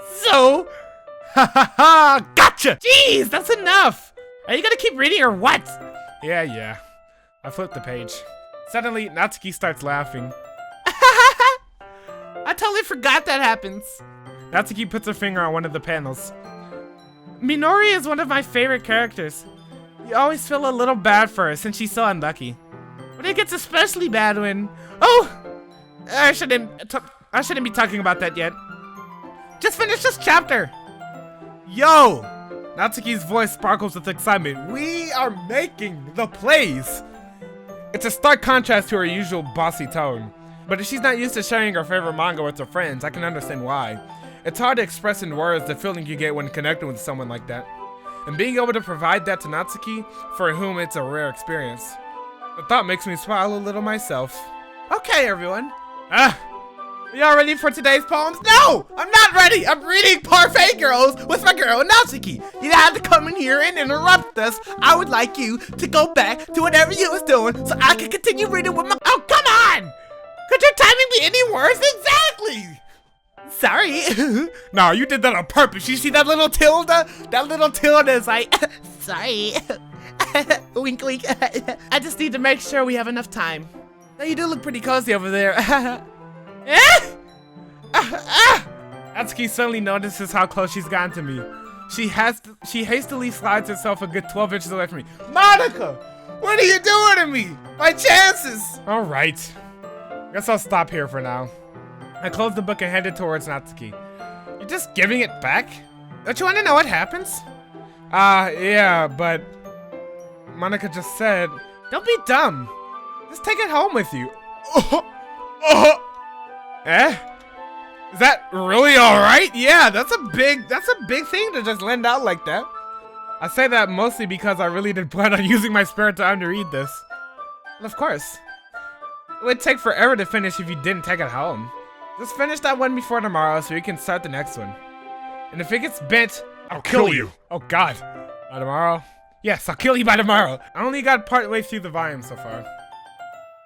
So? Ha ha ha! Gotcha! Jeez, that's enough! Are you gonna keep reading or what? Yeah. I flipped the page. Suddenly, Natsuki starts laughing. I totally forgot that happens. Natsuki puts her finger on one of the panels. Minori is one of my favorite characters. You always feel a little bad for her since she's so unlucky. But it gets especially bad when... Oh! I shouldn't be talking about that yet. Just finish this chapter! Yo! Natsuki's voice sparkles with excitement. We are making the plays! It's a stark contrast to her usual bossy tone. But if she's not used to sharing her favorite manga with her friends, I can understand why. It's hard to express in words the feeling you get when connecting with someone like that. And being able to provide that to Natsuki, for whom it's a rare experience. The thought makes me smile a little myself. Okay, everyone. Are y'all ready for today's poems? No! I'm not ready! I'm reading Parfait Girls with my girl Natsuki. You had to come in here and interrupt us. I would like you to go back to whatever you was doing so I can continue reading with my... Oh, come on! Could your timing be any worse? Exactly! Sorry. No, you did that on purpose. You see that little tilde? That little tilde is like... Sorry. Wink, wink. I just need to make sure we have enough time. Now you do look pretty cozy over there. Natsuki suddenly notices how close she's gotten to me. She hastily slides herself a good 12 inches away from me. Monica! What are you doing to me? My chances! Alright. Guess I'll stop here for now. I closed the book and headed towards Natsuki. You're just giving it back? Don't you want to know what happens? Yeah, but... Monica just said... Don't be dumb. Just take it home with you. Eh? Is that really alright? Yeah, that's a big thing to just lend out like that. I say that mostly because I really did plan on using my spare time to read this. And of course, it would take forever to finish if you didn't take it home. Just finish that one before tomorrow so you can start the next one. And if it gets bent, I'll kill you. Oh god. By tomorrow? Yes, I'll kill you by tomorrow. I only got part way through the volume so far.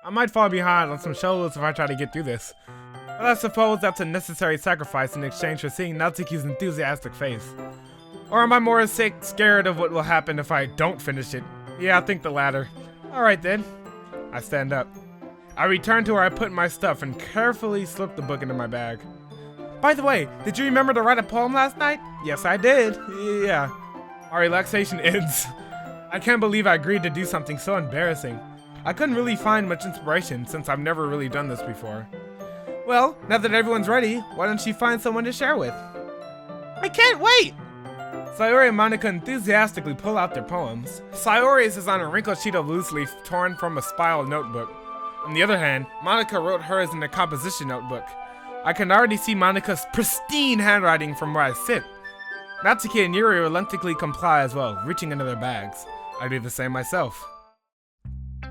I might fall behind on some shows if I try to get through this. But I suppose that's a necessary sacrifice in exchange for seeing Natsuki's enthusiastic face. Or am I more scared of what will happen if I don't finish it? Yeah, I think the latter. Alright then. I stand up. I return to where I put my stuff and carefully slip the book into my bag. By the way, did you remember to write a poem last night? Yes, I did. Yeah. Our relaxation ends. I can't believe I agreed to do something so embarrassing. I couldn't really find much inspiration since I've never really done this before. Well, now that everyone's ready, why don't you find someone to share with? I can't wait! Sayori and Monica enthusiastically pull out their poems. Sayori's is on a wrinkled sheet of loose leaf torn from a spiral notebook. On the other hand, Monica wrote hers in a composition notebook. I can already see Monica's pristine handwriting from where I sit. Natsuki and Yuri reluctantly comply as well, reaching into their bags. I do the same myself.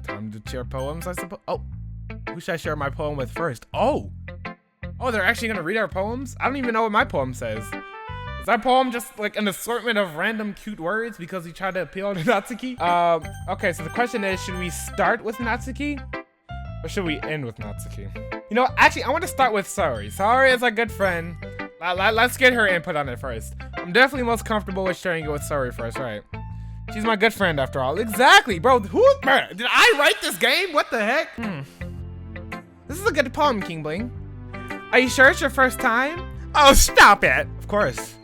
Time to share poems, I suppose. Oh, who should I share my poem with first? Oh, they're actually gonna read our poems? I don't even know what my poem says. Is our poem just like an assortment of random cute words because we tried to appeal to Natsuki? Okay, so the question is, should we start with Natsuki? Or should we end with Natsuki? You know, actually, I want to start with Saori. Saori is a good friend. Let's get her input on it first. I'm definitely most comfortable with sharing it with Saori first, right? She's my good friend after all. Exactly, bro. Did I write this game? What the heck? This is a good poem, King Bling. Are you sure it's your first time? Oh, stop it. Of course.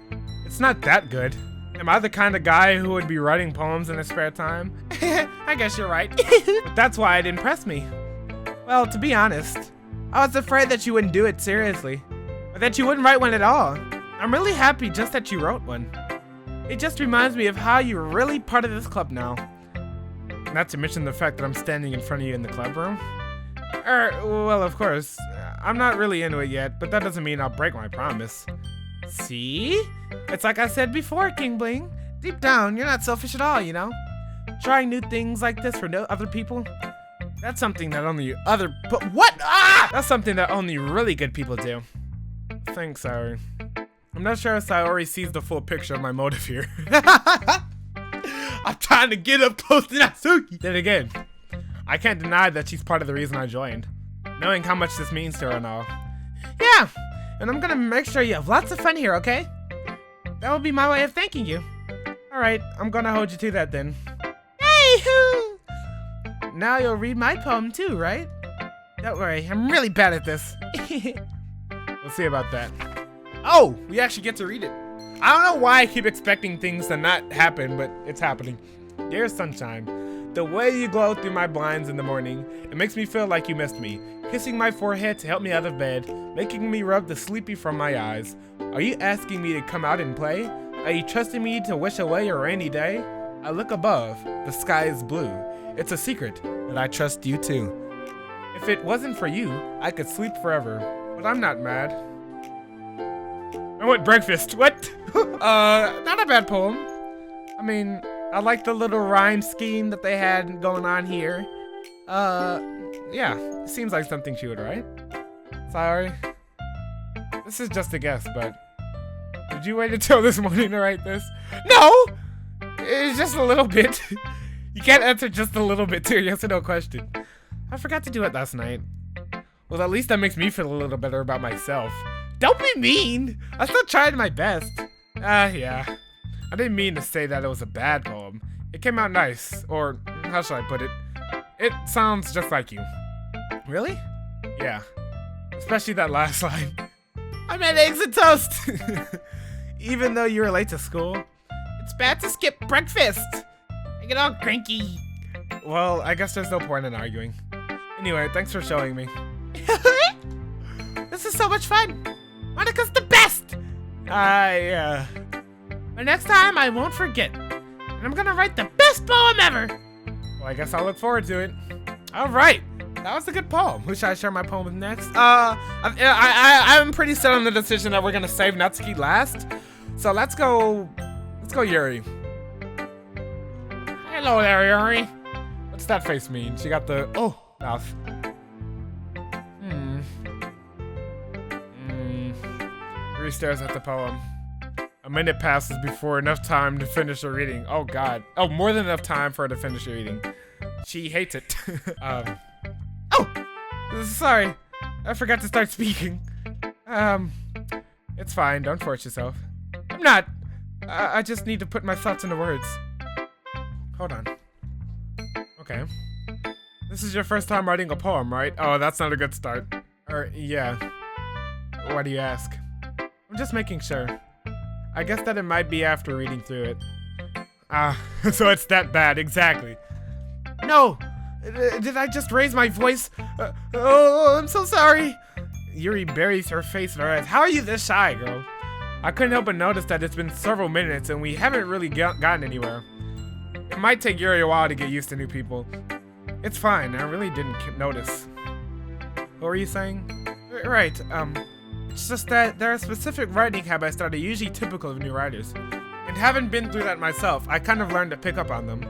It's not that good. Am I the kind of guy who would be writing poems in his spare time? I guess you're right. But that's why it impressed me. Well, to be honest, I was afraid that you wouldn't do it seriously. Or that you wouldn't write one at all. I'm really happy just that you wrote one. It just reminds me of how you're really part of this club now. Not to mention the fact that I'm standing in front of you in the club room. Well, of course, I'm not really into it yet, but that doesn't mean I'll break my promise. See? It's like I said before, King Bling. Deep down, you're not selfish at all, you know? Trying new things like this for other people, that's something that only That's something that only really good people do. Thanks, Saori. I'm not sure if Saori sees the full picture of my motive here. I'm trying to get up close to Natsuki. Then again, I can't deny that she's part of the reason I joined. Knowing how much this means to her and all. Yeah, and I'm gonna make sure you have lots of fun here, okay? That will be my way of thanking you. Alright, I'm gonna hold you to that then. Hey-hoo! Now you'll read my poem too, right? Don't worry, I'm really bad at this. We'll see about that. Oh, we actually get to read it. I don't know why I keep expecting things to not happen, but it's happening. Dear Sunshine, the way you glow through my blinds in the morning, it makes me feel like you missed me. Kissing my forehead to help me out of bed, making me rub the sleepy from my eyes. Are you asking me to come out and play? Are you trusting me to wish away a rainy day? I look above, the sky is blue. It's a secret, but I trust you too. If it wasn't for you, I could sleep forever, but I'm not mad. I want breakfast. What? Not a bad poem. I mean, I like the little rhyme scheme that they had going on here. Yeah, seems like something she would write. Sorry. This is just a guess, but did you wait until this morning to write this? No! It's just a little bit. You can't answer just a little bit to a yes or no question. I forgot to do it last night. Well, at least that makes me feel a little better about myself. Don't be mean! I still tried my best. Yeah. I didn't mean to say that it was a bad poem. It came out nice, or how should I put it? It sounds just like you. Really? Yeah. Especially that last line. I made eggs and toast! Even though you were late to school, it's bad to skip breakfast. I get all cranky. Well, I guess there's no point in arguing. Anyway, thanks for showing me. This is so much fun. Monika's the best! Yeah. But next time, I won't forget. And I'm gonna write the best poem ever. Well, I guess I'll look forward to it. All right. That was a good poem. Who should I share my poem with next? I'm pretty set on the decision that we're gonna save Natsuki last. So let's go Yuri. Hello there, Yuri. What's that face mean? She got the mouth. Yuri stares at the poem. A minute passes before enough time to finish her reading. Oh God. Oh, more than enough time for her to finish her reading. She hates it. Sorry. I forgot to start speaking. It's fine. Don't force yourself. I'm not. I just need to put my thoughts into words. Hold on. Okay. This is your first time writing a poem, right? Oh, that's not a good start. Yeah. Why do you ask? I'm just making sure. I guess that it might be after reading through it. So it's that bad, exactly. No! Did I just raise my voice? I'm so sorry. Yuri buries her face in her eyes. How are you this shy, girl? I couldn't help but notice that it's been several minutes and we haven't really gotten anywhere. It might take Yuri a while to get used to new people. It's fine, I really didn't notice. What were you saying? Right, it's just that there are specific writing habits that are usually typical of new writers. And having been through that myself, I kind of learned to pick up on them.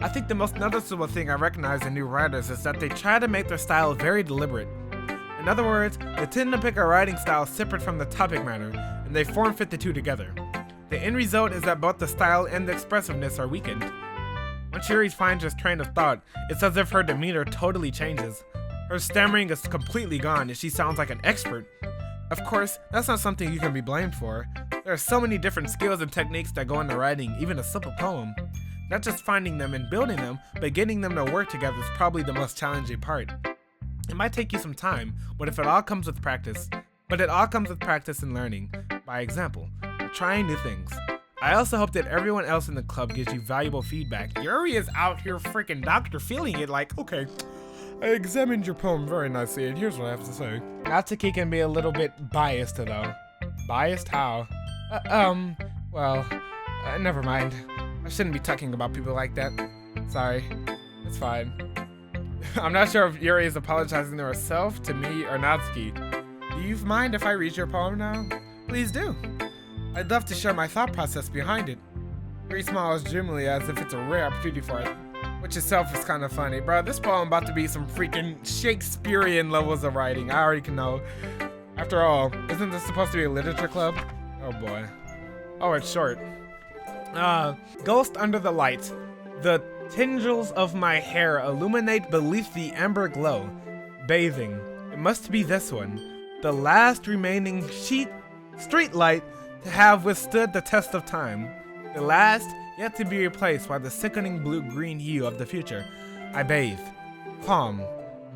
I think the most noticeable thing I recognize in new writers is that they try to make their style very deliberate. In other words, they tend to pick a writing style separate from the topic matter, and they form fit the two together. The end result is that both the style and the expressiveness are weakened. Once Yuri finds her train of thought, it's as if her demeanor totally changes. Her stammering is completely gone and she sounds like an expert. Of course, that's not something you can be blamed for. There are so many different skills and techniques that go into writing even a simple poem. Not just finding them and building them, but getting them to work together is probably the most challenging part. It might take you some time, but it all comes with practice and learning. By example, trying new things. I also hope that everyone else in the club gives you valuable feedback. Yuri is out here freaking Dr. feeling it like, okay, I examined your poem very nicely and here's what I have to say. Natsuki can be a little bit biased though. Biased how? Never mind. I shouldn't be talking about people like that. Sorry. It's fine. I'm not sure if Yuri is apologizing to herself, to me, or Natsuki. Do you mind if I read your poem now? Please do. I'd love to share my thought process behind it. Yuri smiles dreamily as if it's a rare opportunity for it, which itself is kind of funny. Bro, this poem about to be some freaking Shakespearean levels of writing. I already can know. After all, isn't this supposed to be a literature club? Oh boy. Oh, it's short. Ghost under the light. The tendrils of my hair illuminate beneath the amber glow. Bathing. It must be this one. The last remaining street light to have withstood the test of time. The last yet to be replaced by the sickening blue-green hue of the future. I bathe. Calm.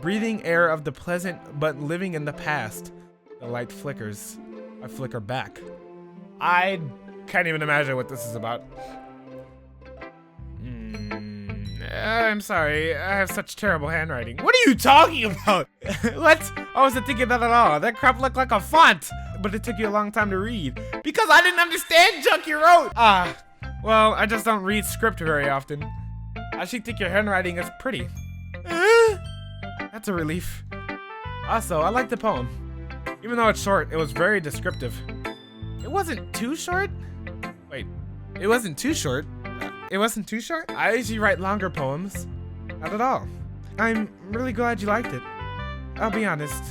Breathing air of the pleasant but living in the past. The light flickers. I flicker back. I can't even imagine what this is about. I'm sorry, I have such terrible handwriting. What are you talking about? What? I wasn't thinking that at all. That crap looked like a font. But it took you a long time to read. Because I didn't understand junk you wrote. Well, I just don't read script very often. I actually think your handwriting is pretty. That's a relief. Also, I like the poem. Even though it's short, it was very descriptive. It wasn't too short? Wait, it wasn't too short? It wasn't too short? I usually write longer poems. Not at all. I'm really glad you liked it. I'll be honest.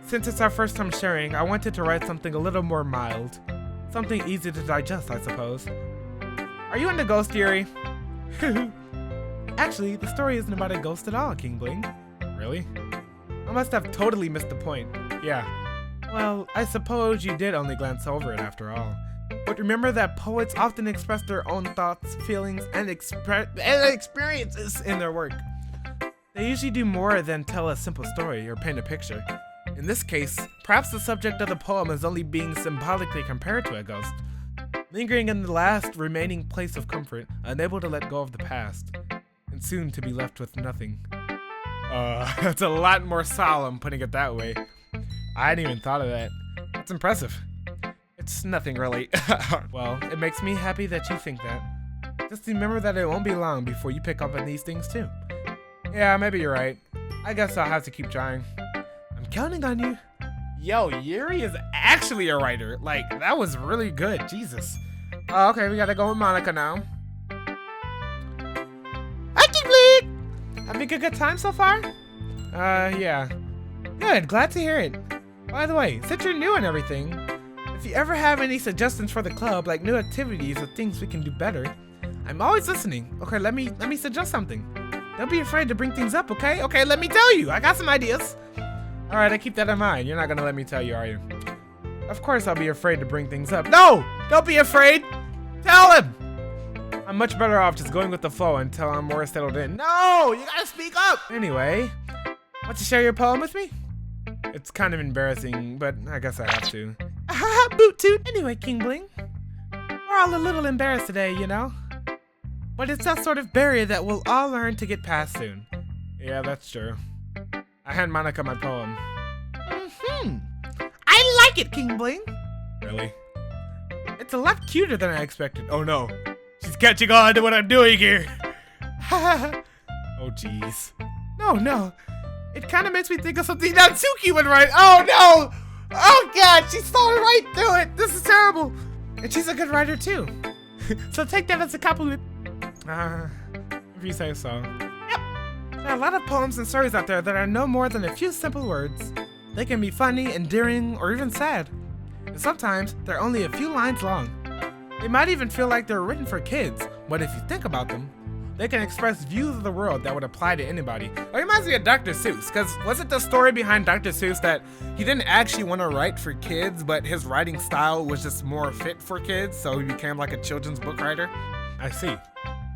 Since it's our first time sharing, I wanted to write something a little more mild. Something easy to digest, I suppose. Are you into ghost, Yuri? Actually, the story isn't about a ghost at all, King Bling. Really? I must have totally missed the point. Yeah. Well, I suppose you did only glance over it after all. But remember that poets often express their own thoughts, feelings, and experiences in their work. They usually do more than tell a simple story or paint a picture. In this case, perhaps the subject of the poem is only being symbolically compared to a ghost, lingering in the last remaining place of comfort, unable to let go of the past, and soon to be left with nothing. That's a lot more solemn, putting it that way. I hadn't even thought of that. That's impressive. It's nothing really. Well, it makes me happy that you think that. Just remember that it won't be long before you pick up on these things too. Yeah, maybe you're right. I guess I'll have to keep trying. I'm counting on you. Yo, Yuri is actually a writer. Like, that was really good. Jesus. Okay, we gotta go with Monica now. I can bleed! Having a good time so far? Yeah. Good, glad to hear it. By the way, since you're new and everything, if you ever have any suggestions for the club, like new activities or things we can do better, I'm always listening. Okay, let me suggest something. Don't be afraid to bring things up, okay? Okay, let me tell you. I got some ideas. All right, I keep that in mind. You're not gonna let me tell you, are you? Of course I'll be afraid to bring things up. No! Don't be afraid! Tell him! I'm much better off just going with the flow until I'm more settled in. No! You gotta speak up! Anyway, want to share your poem with me? It's kind of embarrassing, but I guess I have to. Boot toot! Anyway, King Bling, we're all a little embarrassed today, you know? But it's that sort of barrier that we'll all learn to get past soon. Yeah, that's true. I hand Monica my poem. I like it, King Bling. Really? It's a lot cuter than I expected. Oh no, she's catching on to what I'm doing here. Oh jeez. No. It kind of makes me think of something Natsuki would write. Oh no! Oh god, she saw right through it. This is terrible. And she's a good writer too. So take that as a compliment. If you say so. Yep. There are a lot of poems and stories out there that are no more than a few simple words. They can be funny, endearing, or even sad. And sometimes they're only a few lines long. They might even feel like they're written for kids, but if you think about them, they can express views of the world that would apply to anybody. It reminds me of Dr. Seuss, because wasn't the story behind Dr. Seuss that he didn't actually want to write for kids, but his writing style was just more fit for kids, so he became like a children's book writer? I see.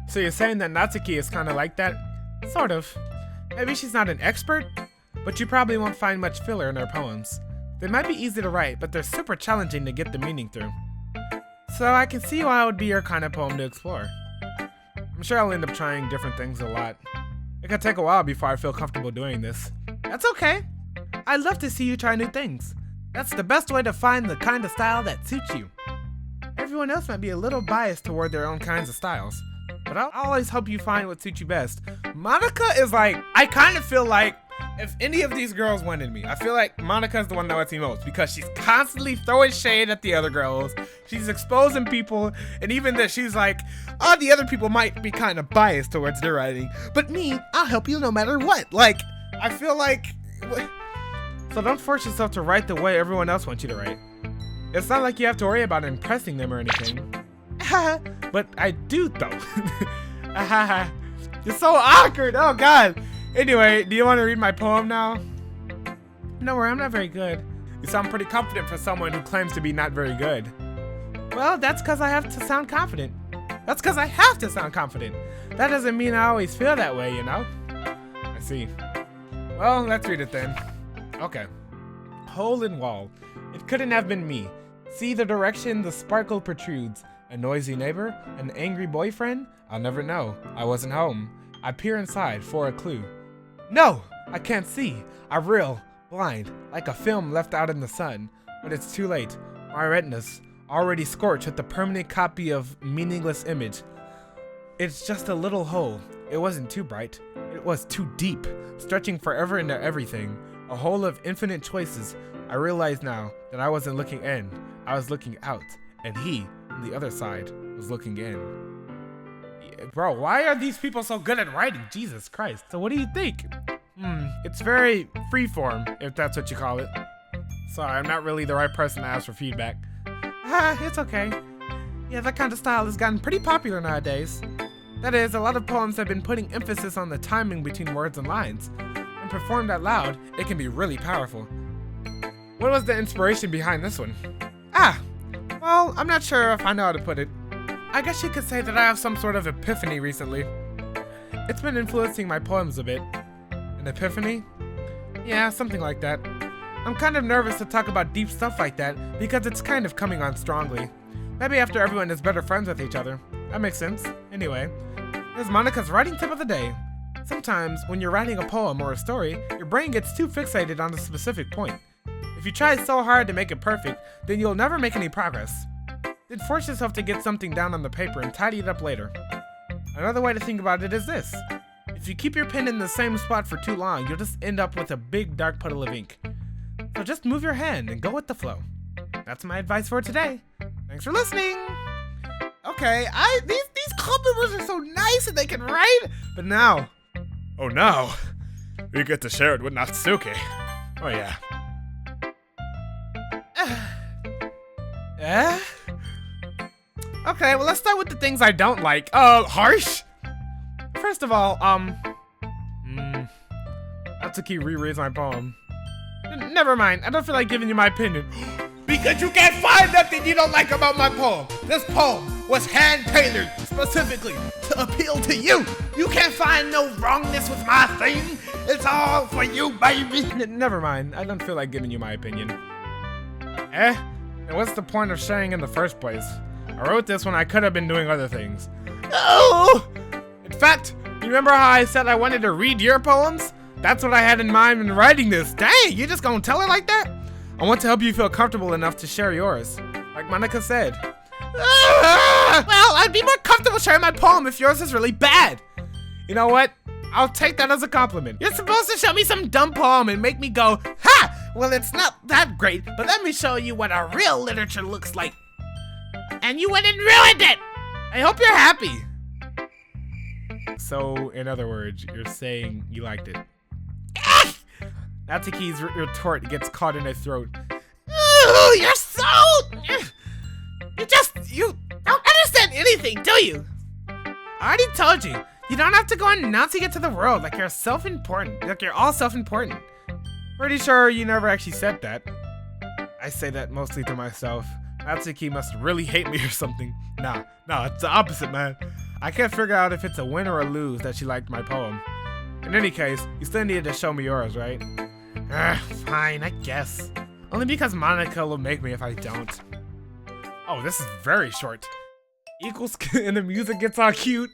So you're saying that Natsuki is kind of like that? Sort of. Maybe she's not an expert, but you probably won't find much filler in her poems. They might be easy to write, but they're super challenging to get the meaning through. So I can see why it would be your kind of poem to explore. I'm sure I'll end up trying different things a lot. It could take a while before I feel comfortable doing this. That's okay. I'd love to see you try new things. That's the best way to find the kind of style that suits you. Everyone else might be a little biased toward their own kinds of styles, but I'll always help you find what suits you best. Monica is like, I kind of feel like if any of these girls wanted me, I feel like Monica's the one that wants me most because she's constantly throwing shade at the other girls. She's exposing people, and even that she's like, oh, the other people might be kind of biased towards their writing, but me, I'll help you no matter what. Like, I feel like, so don't force yourself to write the way everyone else wants you to write. It's not like you have to worry about impressing them or anything. But I do though. You're so awkward, oh God. Anyway, do you want to read my poem now? No worry, I'm not very good. You sound pretty confident for someone who claims to be not very good. Well, that's because I have to sound confident. That's because I have to sound confident. That doesn't mean I always feel that way, you know? I see. Well, let's read it then. Okay. Hole in wall. It couldn't have been me. See the direction the sparkle protrudes. A noisy neighbor? An angry boyfriend? I'll never know. I wasn't home. I peer inside for a clue. No! I can't see. I reel, blind, like a film left out in the sun. But it's too late. My retinas, already scorched with the permanent copy of meaningless image. It's just a little hole. It wasn't too bright. It was too deep, stretching forever into everything. A hole of infinite choices. I realize now that I wasn't looking in. I was looking out. And he, on the other side, was looking in. Bro, why are these people so good at writing? Jesus Christ. So what do you think? It's very freeform, if that's what you call it. Sorry, I'm not really the right person to ask for feedback. It's okay. Yeah, that kind of style has gotten pretty popular nowadays. That is, a lot of poems have been putting emphasis on the timing between words and lines. When performed out loud, it can be really powerful. What was the inspiration behind this one? Well, I'm not sure if I know how to put it. I guess you could say that I have some sort of epiphany recently. It's been influencing my poems a bit. An epiphany? Yeah, something like that. I'm kind of nervous to talk about deep stuff like that because it's kind of coming on strongly. Maybe after everyone is better friends with each other. That makes sense. Anyway, here's Monica's writing tip of the day. Sometimes, when you're writing a poem or a story, your brain gets too fixated on a specific point. If you try so hard to make it perfect, then you'll never make any progress. Then force yourself to get something down on the paper and tidy it up later. Another way to think about it is this. If you keep your pen in the same spot for too long, you'll just end up with a big dark puddle of ink. So just move your hand and go with the flow. That's my advice for today. Thanks for listening. Okay, these club members are so nice and they can write, but now, oh no, we get to share it with Natsuki. Oh yeah. Okay, well let's start with the things I don't like. Harsh? First of all, Natsuki rereads my poem. Never mind, I don't feel like giving you my opinion. Because you can't find nothing you don't like about my poem. This poem was hand-tailored specifically to appeal to you. You can't find no wrongness with my thing. It's all for you, baby. Never mind, I don't feel like giving you my opinion. And what's the point of sharing in the first place? I wrote this when I could have been doing other things. Oh! In fact, you remember how I said I wanted to read your poems? That's what I had in mind when writing this. Dang, you just gonna tell her like that? I want to help you feel comfortable enough to share yours. Like Monica said. Well, I'd be more comfortable sharing my poem if yours is really bad. You know what? I'll take that as a compliment. You're supposed to show me some dumb poem and make me go, ha! Well, it's not that great, but let me show you what a real literature looks like. And you went and ruined it! I hope you're happy. So, in other words, you're saying you liked it. Natsuki's retort gets caught in her throat. Ooh, you're so... You don't you? I already told you. You don't have to go on announcing it to the world like you're self-important. Like you're all self-important. Pretty sure you never actually said that. I say that mostly to myself. Natsuki must really hate me or something. Nah, it's the opposite, man. I can't figure out if it's a win or a lose that she liked my poem. In any case, you still needed to show me yours, right? Fine, I guess. Only because Monica will make me if I don't. Oh, this is very short. Eagles can, and the music gets all cute.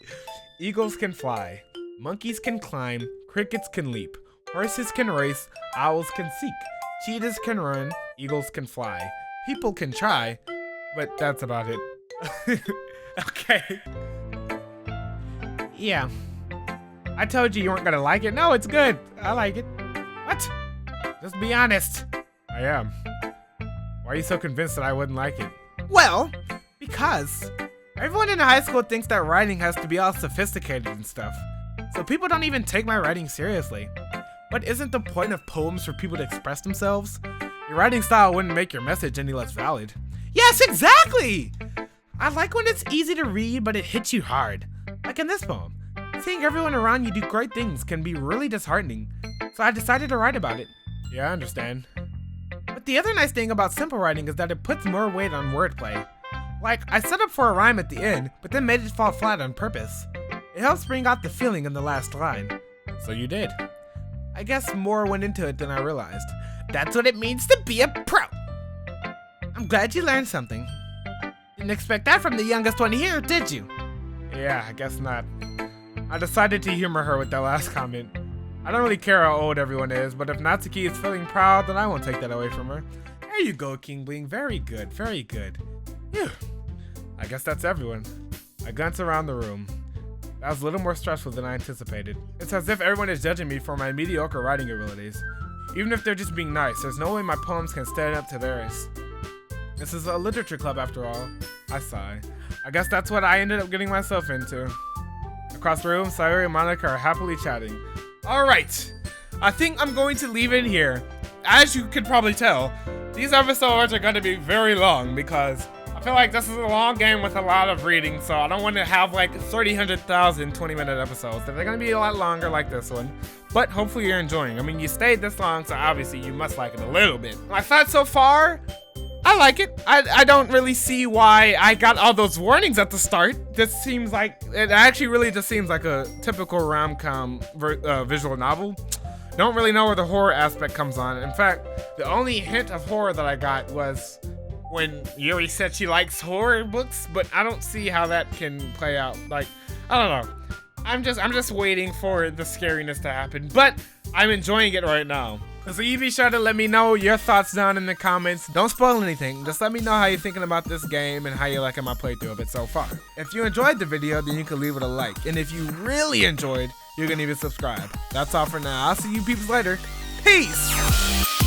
Eagles can fly. Monkeys can climb. Crickets can leap. Horses can race. Owls can seek. Cheetahs can run. Eagles can fly. People can try. But that's about it. Okay. Yeah. I told you weren't gonna like it. No, it's good. I like it. What? Just be honest. I am. Why are you so convinced that I wouldn't like it? Well, because everyone in high school thinks that writing has to be all sophisticated and stuff. So people don't even take my writing seriously. But isn't the point of poems for people to express themselves? Your writing style wouldn't make your message any less valid. Yes, exactly! I like when it's easy to read, but it hits you hard. Like in this poem. Seeing everyone around you do great things can be really disheartening. So I decided to write about it. Yeah, I understand. But the other nice thing about simple writing is that it puts more weight on wordplay. Like, I set up for a rhyme at the end, but then made it fall flat on purpose. It helps bring out the feeling in the last line. So you did. I guess more went into it than I realized. That's what it means to be a pro. I'm glad you learned something. Didn't expect that from the youngest one here, did you? Yeah, I guess not. I decided to humor her with that last comment. I don't really care how old everyone is, but if Natsuki is feeling proud, then I won't take that away from her. There you go, King Bling. Very good, very good. Phew. I guess that's everyone. I glance around the room. That was a little more stressful than I anticipated. It's as if everyone is judging me for my mediocre writing abilities. Even if they're just being nice, there's no way my poems can stand up to theirs. This is a literature club after all. I sigh. I guess that's what I ended up getting myself into. Across the room, Sayori and Monica are happily chatting. Alright, I think I'm going to leave it here. As you could probably tell, these episodes are going to be very long because I feel like this is a long game with a lot of reading, so I don't want to have like 300,000 20-minute episodes. They're going to be a lot longer like this one, but hopefully you're enjoying. I mean, you stayed this long, so obviously you must like it a little bit. My thoughts so far, I like it. I don't really see why I got all those warnings at the start. This seems like, it actually really just seems like a typical rom-com visual novel. Don't really know where the horror aspect comes on. In fact, the only hint of horror that I got was when Yuri said she likes horror books, but I don't see how that can play out. Like, I don't know. I'm just waiting for the scariness to happen, but I'm enjoying it right now. So you be sure to let me know your thoughts down in the comments. Don't spoil anything. Just let me know how you're thinking about this game and how you're liking my playthrough of it so far. If you enjoyed the video, then you can leave it a like. And if you really enjoyed, you can even subscribe. That's all for now. I'll see you peeps later. Peace!